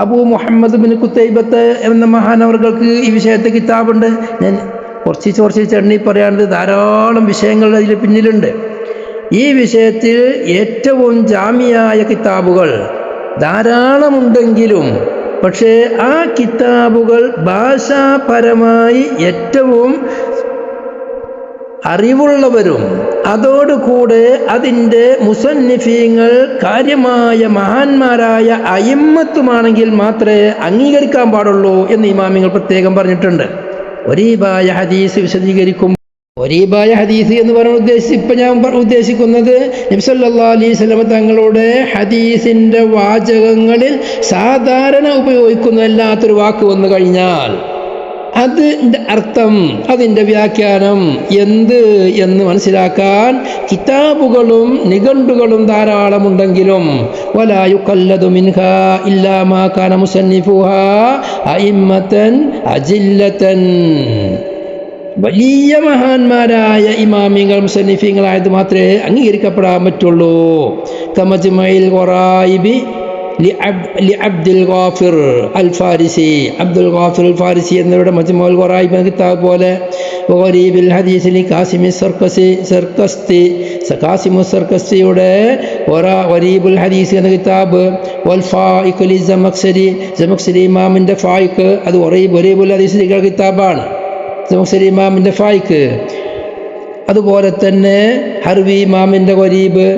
അബൂ മുഹമ്മദ് ബിൻ കുത്തൈബത്ത് എന്ന മഹാനവറുകൾക്ക് ഈ വിഷയത്തിൽ കിതാബുണ്ട്. ഞാൻ കുറച്ച് എണ്ണി പറയാണ്ട് ധാരാളം വിഷയങ്ങൾ അതിൽ പിന്നിലുണ്ട്. ഈ വിഷയത്തിൽ ഏറ്റവും ജാമിയായ കിതാബുകൾ ധാരാളമുണ്ടെങ്കിലും പക്ഷേ ആ കിതാബുകൾ ഭാഷാപരമായി ഏറ്റവും അറിവുള്ളവരും അതോടുകൂടെ അതിൻ്റെ മുസന്നിഫീങ്ങൾ കാര്യമായ മഹാന്മാരായ അയിമ്മത്തുമാണെങ്കിൽ മാത്രമേ അംഗീകരിക്കാൻ പാടുള്ളൂ എന്ന് ഇമാമിങ്ങൾ പ്രത്യേകം പറഞ്ഞിട്ടുണ്ട്. ഒരീബായ ഹദീസ് വിശദീകരിക്കും. ഒരീബായ ഹദീസ് എന്ന് പറഞ്ഞ ഇപ്പം ഞാൻ ഉദ്ദേശിക്കുന്നത് നബി സല്ലല്ലാഹു അലൈഹി വസല്ലം തങ്ങളുടെ ഹദീസിൻ്റെ വാചകങ്ങളിൽ സാധാരണ ഉപയോഗിക്കുന്നതല്ലാത്തൊരു വാക്ക് വന്നു കഴിഞ്ഞാൽ അതിൻ്റെ അർത്ഥം, അതിൻ്റെ വ്യാഖ്യാനം എന്ത് എന്ന് മനസ്സിലാക്കാൻ കിതാബുകളും നിഘണ്ടുകളും ധാരാളമുണ്ടെങ്കിലും വലാ യുഖല്ലദു മിൻഹാ ഇല്ലാ മാ കാന മുസന്നിഫുഹാ അഇമ്മതൻ അജില്ലതൻ. വലിയ മഹാന്മാരായ ഇമാമിങ്ങൾ മുസന്നിഫീങ്ങളായത് മാത്രമേ അംഗീകരിക്കപ്പെടാൻ പറ്റുള്ളൂ. കമജ്മഇൽ ഖറായിബി അബ്ദുൽ ഗാഫിർ അൽ ഫാരിസി, അബ്ദുൽ ഗാഫിർ അൽ ഫാരിസി എന്നിവരുടെ മജ്മുഉൽ ഖറായിബ് എന്ന കിതാബ് പോലെ, ഗരീബുൽ ഹദീസിൽ കാസിമി സർക്കസ്തിയുടെ ഗരീബുൽ ഹദീസ് എന്ന കിതാബ്, വൽ ഫായിഖ് ലി സമഖ്ശരി ഇമാമിൻ്റെ ഫായിഖ്, അത് ഗരീബുൽ ഹദീസിൻ്റെ കിതാബാണ്. സമഖ്ശരി ഇമാമിൻ്റെ ഫായിഖ്, അതുപോലെ തന്നെ ഹർവി ഇമാമിൻ്റെ ഗരീബ്,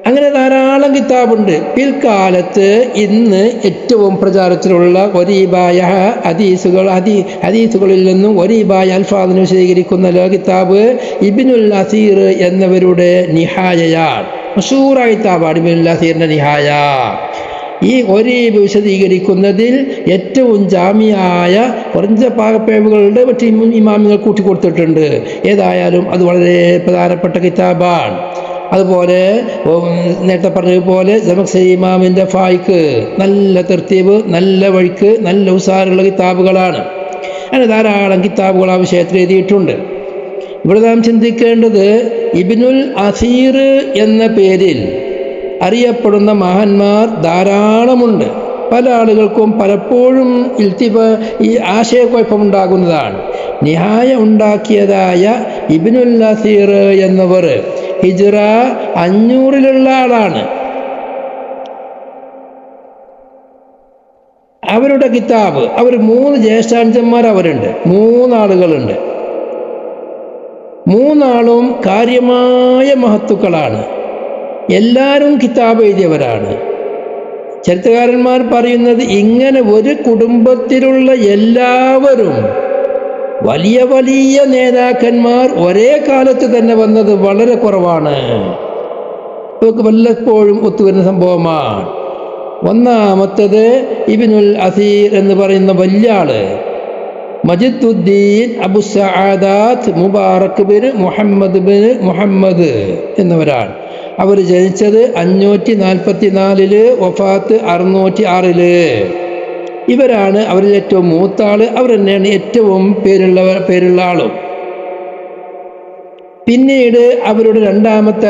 അങ്ങനെ ധാരാളം കിതാബുണ്ട്. പിൽക്കാലത്ത് ഇന്ന് ഏറ്റവും പ്രചാരത്തിലുള്ള ഒരീബായ ഹദീസുകളിൽ നിന്നും ഒരീബായ അൽഫാദിനെ വിശദീകരിക്കുന്ന കിതാബ് ഇബ്നുൽ അസീർ എന്നവരുടെ നിഹായയാണ്. മശൂറായ കിതാബാണ് ഇബ്നുൽ അസീറിന്റെ നിഹായ. ഈ ഒരീബ് വിശദീകരിക്കുന്നതിൽ ഏറ്റവും ജാമിയായ കുറഞ്ഞ പാകപ്പേവുകളുടെ മറ്റ് ഇമാമികൾ കൂട്ടിക്കൊടുത്തിട്ടുണ്ട്. ഏതായാലും അത് വളരെ പ്രധാനപ്പെട്ട കിതാബാണ്. അതുപോലെ നേരത്തെ പറഞ്ഞതുപോലെ ജമഖ്ശരി ഇമാമിൻ്റെ ഫായിക്ക് നല്ല തർത്തീബ്, നല്ല വഴിക്ക്, നല്ല ഉസാറുള്ള കിതാബുകളാണ്. അങ്ങനെ ധാരാളം കിതാബുകൾ ആ വിഷയത്തിൽ എഴുതിയിട്ടുണ്ട്. ഇവിടെ നാം ചിന്തിക്കേണ്ടത് ഇബ്നുൽ അസീർ എന്ന പേരിൽ അറിയപ്പെടുന്ന മഹാന്മാർ ധാരാളമുണ്ട്. പല ആളുകൾക്കും പലപ്പോഴും ഈ ആശയക്കുഴപ്പമുണ്ടാകുന്നതാണ്. നിഹായ ഉണ്ടാക്കിയതായ ഇബ്നുൽ അസീർ എന്നവർ ഹിജ്റ 500 ആളാണ്. അവരുടെ കിതാബ്, അവർ 3 ജ്യേഷ്ഠാനുജന്മാർ അവരുണ്ട്, 3 ആളുകളുണ്ട്. 3 ആളും കാര്യമായ മഹത്തുക്കളാണ്. എല്ലാവരും കിതാബ് എഴുതിയവരാണ്. ചരിത്രകാരന്മാർ പറയുന്നത് ഇങ്ങനെ ഒരു കുടുംബത്തിലുള്ള എല്ലാവരും വലിയ വലിയ നേതാക്കന്മാർ ഒരേ കാലത്ത് തന്നെ വന്നത് വളരെ കുറവാണ്. ഇതൊക്കെ വല്ലപ്പോഴും ഒത്തുവരുന്ന സംഭവമാണ്. ഒന്നാമത്തത് ഇബ്നുൽ അസീർ എന്ന് പറയുന്ന വലിയ ആള് മജിദുദ്ദീൻ അബു സഅദാത്ത് മുബാറക് ബിൻ മുഹമ്മദ് എന്നവരാണ്. അവർ ജനിച്ചത് 544, വഫാത്ത് 606. ഇവരാണ് അവരിൽ ഏറ്റവും മൂത്താള്. അവർ തന്നെയാണ് ഏറ്റവും പേരുള്ള ആളും. പിന്നീട് അവരുടെ രണ്ടാമത്തെ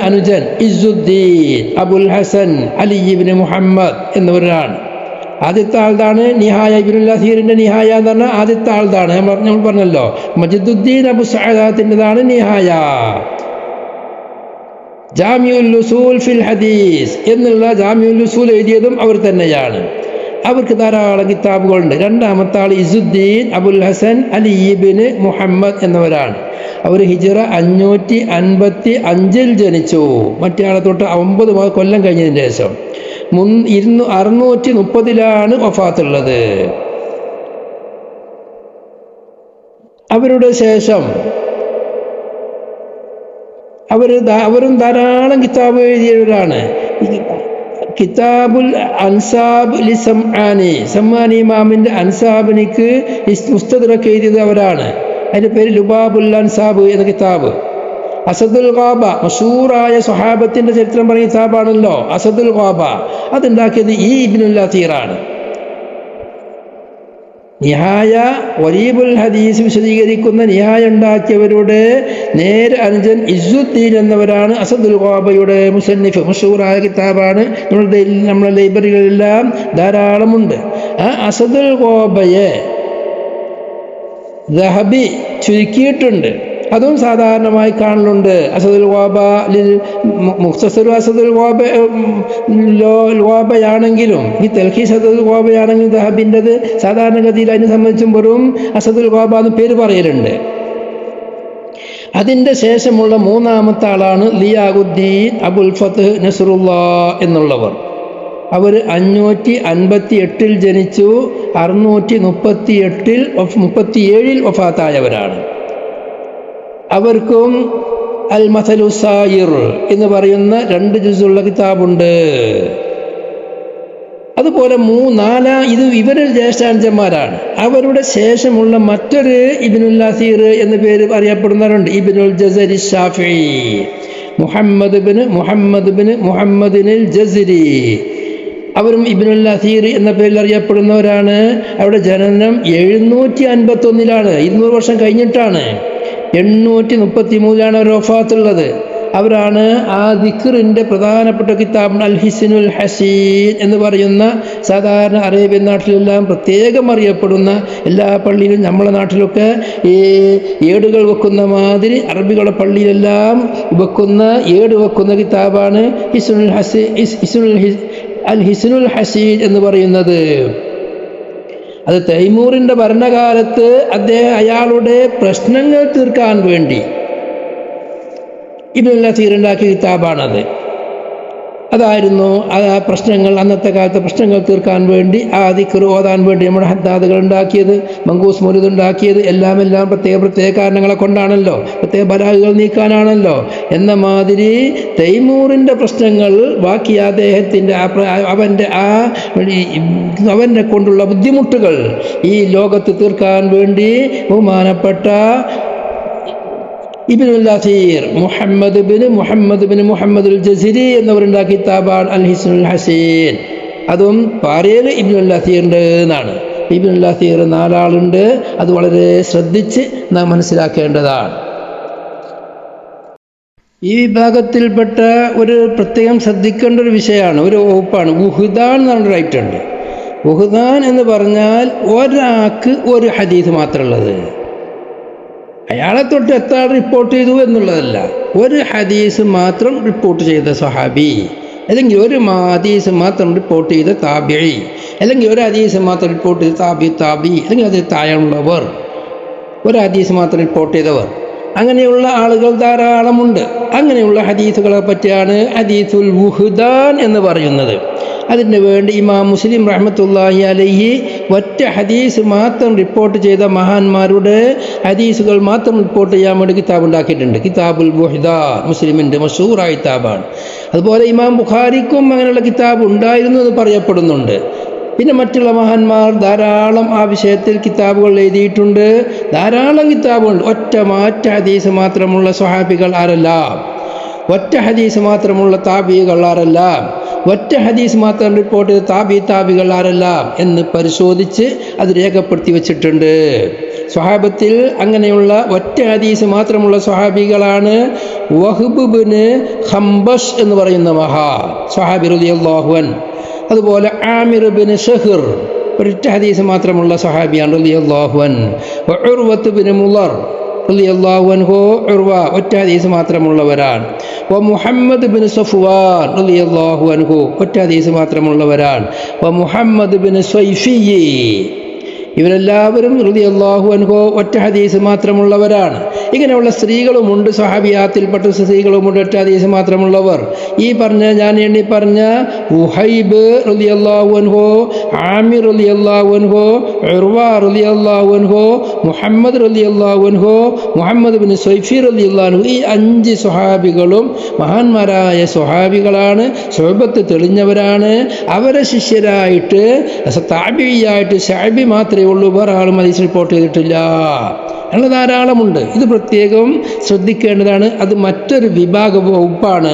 അനുജൻ ഇസുദ്ദീൻ അബുൽ ഹസൻ അലി ഇബ്നു മുഹമ്മദ് എന്നിവരാണ്. ആദ്യത്തെ ആൾതാണ് നിഹായ. ഇബ്നുൽ അസീറിന്റെ നിഹായ എന്ന് പറഞ്ഞാൽ ആദ്യത്തെ ആൾതാണ്. നമ്മൾ പറഞ്ഞല്ലോ, മജിദുദ്ദീൻ അബു സഅദാത്തിൻ്റെതാണ് നിഹായ. ജാമിഉൽ ഉസൂൽ ഫിൽ ഹദീസ് എന്നുള്ള ജാമിഉൽ ഉസൂൽ എഴുതിയതും അവർ തന്നെയാണ്. അവർക്ക് ധാരാളം കിതാബുകളുണ്ട്. രണ്ടാമത്തെ ആൾ ഇസുദ്ദീൻ അബുൽ ഹസൻ അലി ഇബ്നു മുഹമ്മദ് എന്നവരാണ്. അവർ ഹിജ്റ 555 ജനിച്ചു. മറ്റേ ആളെ തൊട്ട് 9 കൊല്ലം കഴിഞ്ഞതിന് ശേഷം 630 വഫാത്തുള്ളത്. അവരുടെ ശേഷം അവരും ധാരാളം കിതാബ് എഴുതിയവരാണ്. കിതാബുൽ അൻസാബ് ലി സമ്മാനി ഇമാമിന്റെ അൻസാബിനിക്ക് മുസ്തദ്റക് എഴുതിയത് അവരാണ്. അതിന്റെ പേര് ലുബാബുൽ അൻസാബ് എന്ന കിതാബ്. അസദുൽ ഖാബ, മശൂറായ സ്വഹാബത്തിന്റെ ചരിത്രം പറഞ്ഞ കിതാബാണല്ലോ അസദുൽ ഖാബ. അതുണ്ടാക്കിയത് ഈ ഇബ്നുൽ അസീറാണ്. നിഹായ വരീബുൽ ഹദീസ് വിശദീകരിക്കുന്ന നിഹായ ഉണ്ടാക്കിയവരുടെ നേരെ അനുജൻ ഇസുദ്ദീൻ എന്നവരാണ് അസദുൽ ഖാബയുടെ മുസന്നിഫ്. മശൂറായ കിതാബാണ്. നമ്മുടെ ലൈബ്രറികളിലെല്ലാം ധാരാളമുണ്ട്. ആ അസദുൽ ഖാബയെ ദഹബി ചുരുക്കിയിട്ടുണ്ട്. അതും സാധാരണമായി കാണലുണ്ട്. അസദുൽ ഖാബ മുഖ്തസർ അസദുൽ ഖാബയാണെങ്കിലും ഈ തൽഖീസ് അസദുൽ ഖാബയാണെങ്കിലും ദഹബിൻ്റെത് സാധാരണഗതിയിൽ അതിനെ സംബന്ധിച്ചും വെറും അസദുൽ ഖാബ എന്ന് പേര് പറയലുണ്ട്. അതിൻ്റെ ശേഷമുള്ള 3ാമത്തെ ആളാണ് ലിയാഖുദ്ദീൻ അബുൽ ഫത്ഹ് നസ്റുല്ലാ എന്നുള്ളവർ. അവർ 558 ജനിച്ചു, 637 വഫാത്തായവരാണ്. അവർക്കും അൽ മസലു സായിർ എന്ന് പറയുന്ന 2 ജുസുള്ള കിതാബുണ്ട്. അതുപോലെ 4 ഇത് ഇവരുടെ ജ്യേഷ്ഠാനുജന്മാരാണ്. അവരുടെ ശേഷമുള്ള മറ്റൊരു ഇബ്നുൽ അസീർ എന്ന പേര് അറിയപ്പെടുന്നവരുണ്ട്. ഇബ്നുൽ ജസരി ഷാഫിഈ മുഹമ്മദിനിൽ ജസരി. അവരും ഇബ്നുൽ അസീർ എന്ന പേരിൽ അറിയപ്പെടുന്നവരാണ്. അവരുടെ ജനനം 751 200 വർഷം കഴിഞ്ഞിട്ടാണ്. 833 അവർ വഫാത്തുള്ളത്. അവരാണ് ആ ദിക്റിൻ്റെ പ്രധാനപ്പെട്ട കിതാബ് അൽ ഹിസ്നുൽ ഹസീൻ എന്ന് പറയുന്ന സാധാരണ അറേബ്യൻ നാട്ടിലെല്ലാം പ്രത്യേകം അറിയപ്പെടുന്ന, എല്ലാ പള്ളിയിലും നമ്മളെ നാട്ടിലൊക്കെ ഈ ഏടുകൾ വെക്കുന്ന മാതിരി അറബികളുടെ പള്ളിയിലെല്ലാം ഏട് വെക്കുന്ന കിതാബാണ് അൽ ഹിസ്നുൽ ഹസീൻ എന്ന് പറയുന്നത്. അത് തൈമൂറിൻ്റെ ഭരണകാലത്ത് അയാളുടെ പ്രശ്നങ്ങൾ തീർക്കാൻ വേണ്ടി ഇബ്നുൽ അസീർ ഉണ്ടാക്കിയ കിതാബാണത്. അതായിരുന്നു ആ പ്രശ്നങ്ങൾ, അന്നത്തെ കാലത്തെ പ്രശ്നങ്ങൾ തീർക്കാൻ വേണ്ടി ആ ദിക്ർ ഓതാൻ വേണ്ടി നമ്മുടെ ഹദ്ദാദുകൾ ഉണ്ടാക്കിയത്, മങ്കൂസ് മൗലിദ് ഉണ്ടാക്കിയത് എല്ലാം പ്രത്യേക കാരണങ്ങളെ കൊണ്ടാണല്ലോ, പ്രത്യേക ബലാഹുകൾ നീക്കാനാണല്ലോ. എന്ന മാതിരി തൈമൂറിൻ്റെ പ്രശ്നങ്ങൾ ബാക്കി അദ്ദേഹത്തിൻ്റെ അവനെ കൊണ്ടുള്ള ബുദ്ധിമുട്ടുകൾ ഈ ലോകത്ത് തീർക്കാൻ വേണ്ടി ബഹുമാനപ്പെട്ട ഇബ്നുൽ അസീർ മുഹമ്മദ് ബിൻ മുഹമ്മദുൽ ജസിരി എന്നവരുണ്ടാക്കിയ കിതാബാണ് അൽ ഹിസ്നുൽ ഹസീൻ. അതും പാരയിൽ ഇബ്നുൽ അസീറിൻ്റെ എന്നാണ്. ഇബ്നുൽ അസീർ 4 ആളുണ്ട്. അത് വളരെ ശ്രദ്ധിച്ച് നാം മനസ്സിലാക്കേണ്ടതാണ്. ഈ വിഭാഗത്തിൽപ്പെട്ട ഒരു പ്രത്യേകം ശ്രദ്ധിക്കേണ്ട ഒരു വിഷയമാണ്, ഒരു വകുപ്പാണ് വുഹ്ദാൻ എന്ന് പറഞ്ഞൊരു ഐറ്റുണ്ട്. വുഹ്ദാൻ എന്ന് പറഞ്ഞാൽ ഒരാൾക്ക് ഒരു ഹദീസ് മാത്രമുള്ളത്, അയാളെ തൊട്ട് എത്ര റിപ്പോർട്ട് ചെയ്തു എന്നുള്ളതല്ല, ഒരു ഹദീസ് മാത്രം റിപ്പോർട്ട് ചെയ്ത സ്വഹാബി, അല്ലെങ്കിൽ ഒരു ഹദീസ് മാത്രം റിപ്പോർട്ട് ചെയ്ത താബിഈ, അല്ലെങ്കിൽ ഒരു ഹദീസ് മാത്രം റിപ്പോർട്ട് ചെയ്ത താബി, അല്ലെങ്കിൽ അതിൽ താഴെയുള്ളവർ, ഒരു ഹദീസ് മാത്രം റിപ്പോർട്ട് ചെയ്തവർ, അങ്ങനെയുള്ള ആളുകൾ ധാരാളമുണ്ട്. അങ്ങനെയുള്ള ഹദീസുകളെ പറ്റിയാണ് ഹദീസുൽ വുഹ്ദാൻ എന്ന് പറയുന്നത്. അതിന് വേണ്ടി ഇമാം മുസ്ലിം റഹ്മത്തുള്ളാഹി അലൈഹി ഒറ്റ ഹദീസ് മാത്രം റിപ്പോർട്ട് ചെയ്ത മഹാന്മാരുടെ ഹദീസുകൾ മാത്രം റിപ്പോർട്ട് ചെയ്യാൻ വേണ്ടി കിതാബ് ഉണ്ടാക്കിയിട്ടുണ്ട്. കിതാബുൽ വുഹ്ദാൻ മുസ്ലിമിൻ്റെ മശഹൂറായ കിതാബാണ്. അതുപോലെ ഇമാം ബുഖാരിക്കും അങ്ങനെയുള്ള കിതാബ് ഉണ്ടായിരുന്നു എന്ന് പറയപ്പെടുന്നുണ്ട്. പിന്നെ മറ്റുള്ള മഹാന്മാർ ധാരാളം ആ വിഷയത്തിൽ കിതാബുകൾ എഴുതിയിട്ടുണ്ട്. ധാരാളം കിതാബുകൾ. ഒറ്റ ഹദീസ് മാത്രമുള്ള സ്വഹാബികൾ ആരെല്ലാം, ഒറ്റ ഹദീസ് മാത്രമുള്ള താബികൾ ആരെല്ലാം, ഒറ്റ ഹദീസ് മാത്രം റിപ്പോർട്ട് ചെയ്ത താബികൾ ആരെല്ലാം എന്ന് പരിശോധിച്ച് അത് രേഖപ്പെടുത്തി വച്ചിട്ടുണ്ട്. സ്വഹാബത്തിൽ അങ്ങനെയുള്ള ഒറ്റ ഹദീസ് മാത്രമുള്ള സ്വഹാബികളാണ് വഹ്ബ് ബിൻ ഖംബഷ് എന്ന് പറയുന്ന സ്വഹാബി റളിയല്ലാഹു അൻഹു. അതുപോലെ ആമിർ ബിൻ ഷഹ്ർ ഒരൊറ്റ ഹദീസ് മാത്രമുള്ള സ്വഹാബിയാണ് റളിയല്ലാഹു അൻഹു. ഉർവത്ത് ബിൻ മുളർ റളിയല്ലാഹു അൻഹു, ഉർവ ഒറ്റ ഹദീസ് മാത്രമുള്ളവരാണ്. മുഹമ്മദ് ബിൻ സഫ്വാൻ റളിയല്ലാഹു അൻഹു ഒറ്റ ഹദീസ് മാത്രമുള്ളവരാണ്. മുഹമ്മദ് ബിൻ സ്വൈഫി, ഇവരെല്ലാവരും റളിയല്ലാഹു അൻഹു ഒറ്റ ഹദീസ് മാത്രമുള്ളവരാണ്. ഇങ്ങനെയുള്ള സ്ത്രീകളുമുണ്ട്, സ്വഹാബിയാത്തിൽപ്പെട്ട സ്ത്രീകളുമുണ്ട് ഒറ്റ ഹദീസ് മാത്രമുള്ളവർ. ഈ ഞാൻ എണ്ണി പറഞ്ഞ ഉഹൈബ് റളിയല്ലാഹു അൻഹു, ആമിർ റളിയല്ലാഹു അൻഹു, ഉർവ റളിയല്ലാഹു അൻഹു, മുഹമ്മദ് റളിയല്ലാഹു അൻഹു, മുഹമ്മദ് ബിൻ സ്വൈഫി റളിയല്ലാഹു അൻഹു, ഈ 5 സ്വഹാബികളും മഹാന്മാരായ സ്വഹാബികളാണ്, സ്വഹബത്ത് തെളിഞ്ഞവരാണ്. അവരെ ശിഷ്യരായിട്ട് താബിഈയായിട്ട് ശഅബി മാത്രമേ ഉള്ളൂ, വേറെ ആളും ഹദീസ് റിപ്പോർട്ട് ചെയ്തിട്ടില്ല. അങ്ങനെ ധാരാളമുണ്ട്. ഇത് പ്രത്യേകം ശ്രദ്ധിക്കേണ്ടതാണ്. അത് മറ്റൊരു വിഭാഗ വകുപ്പാണ്.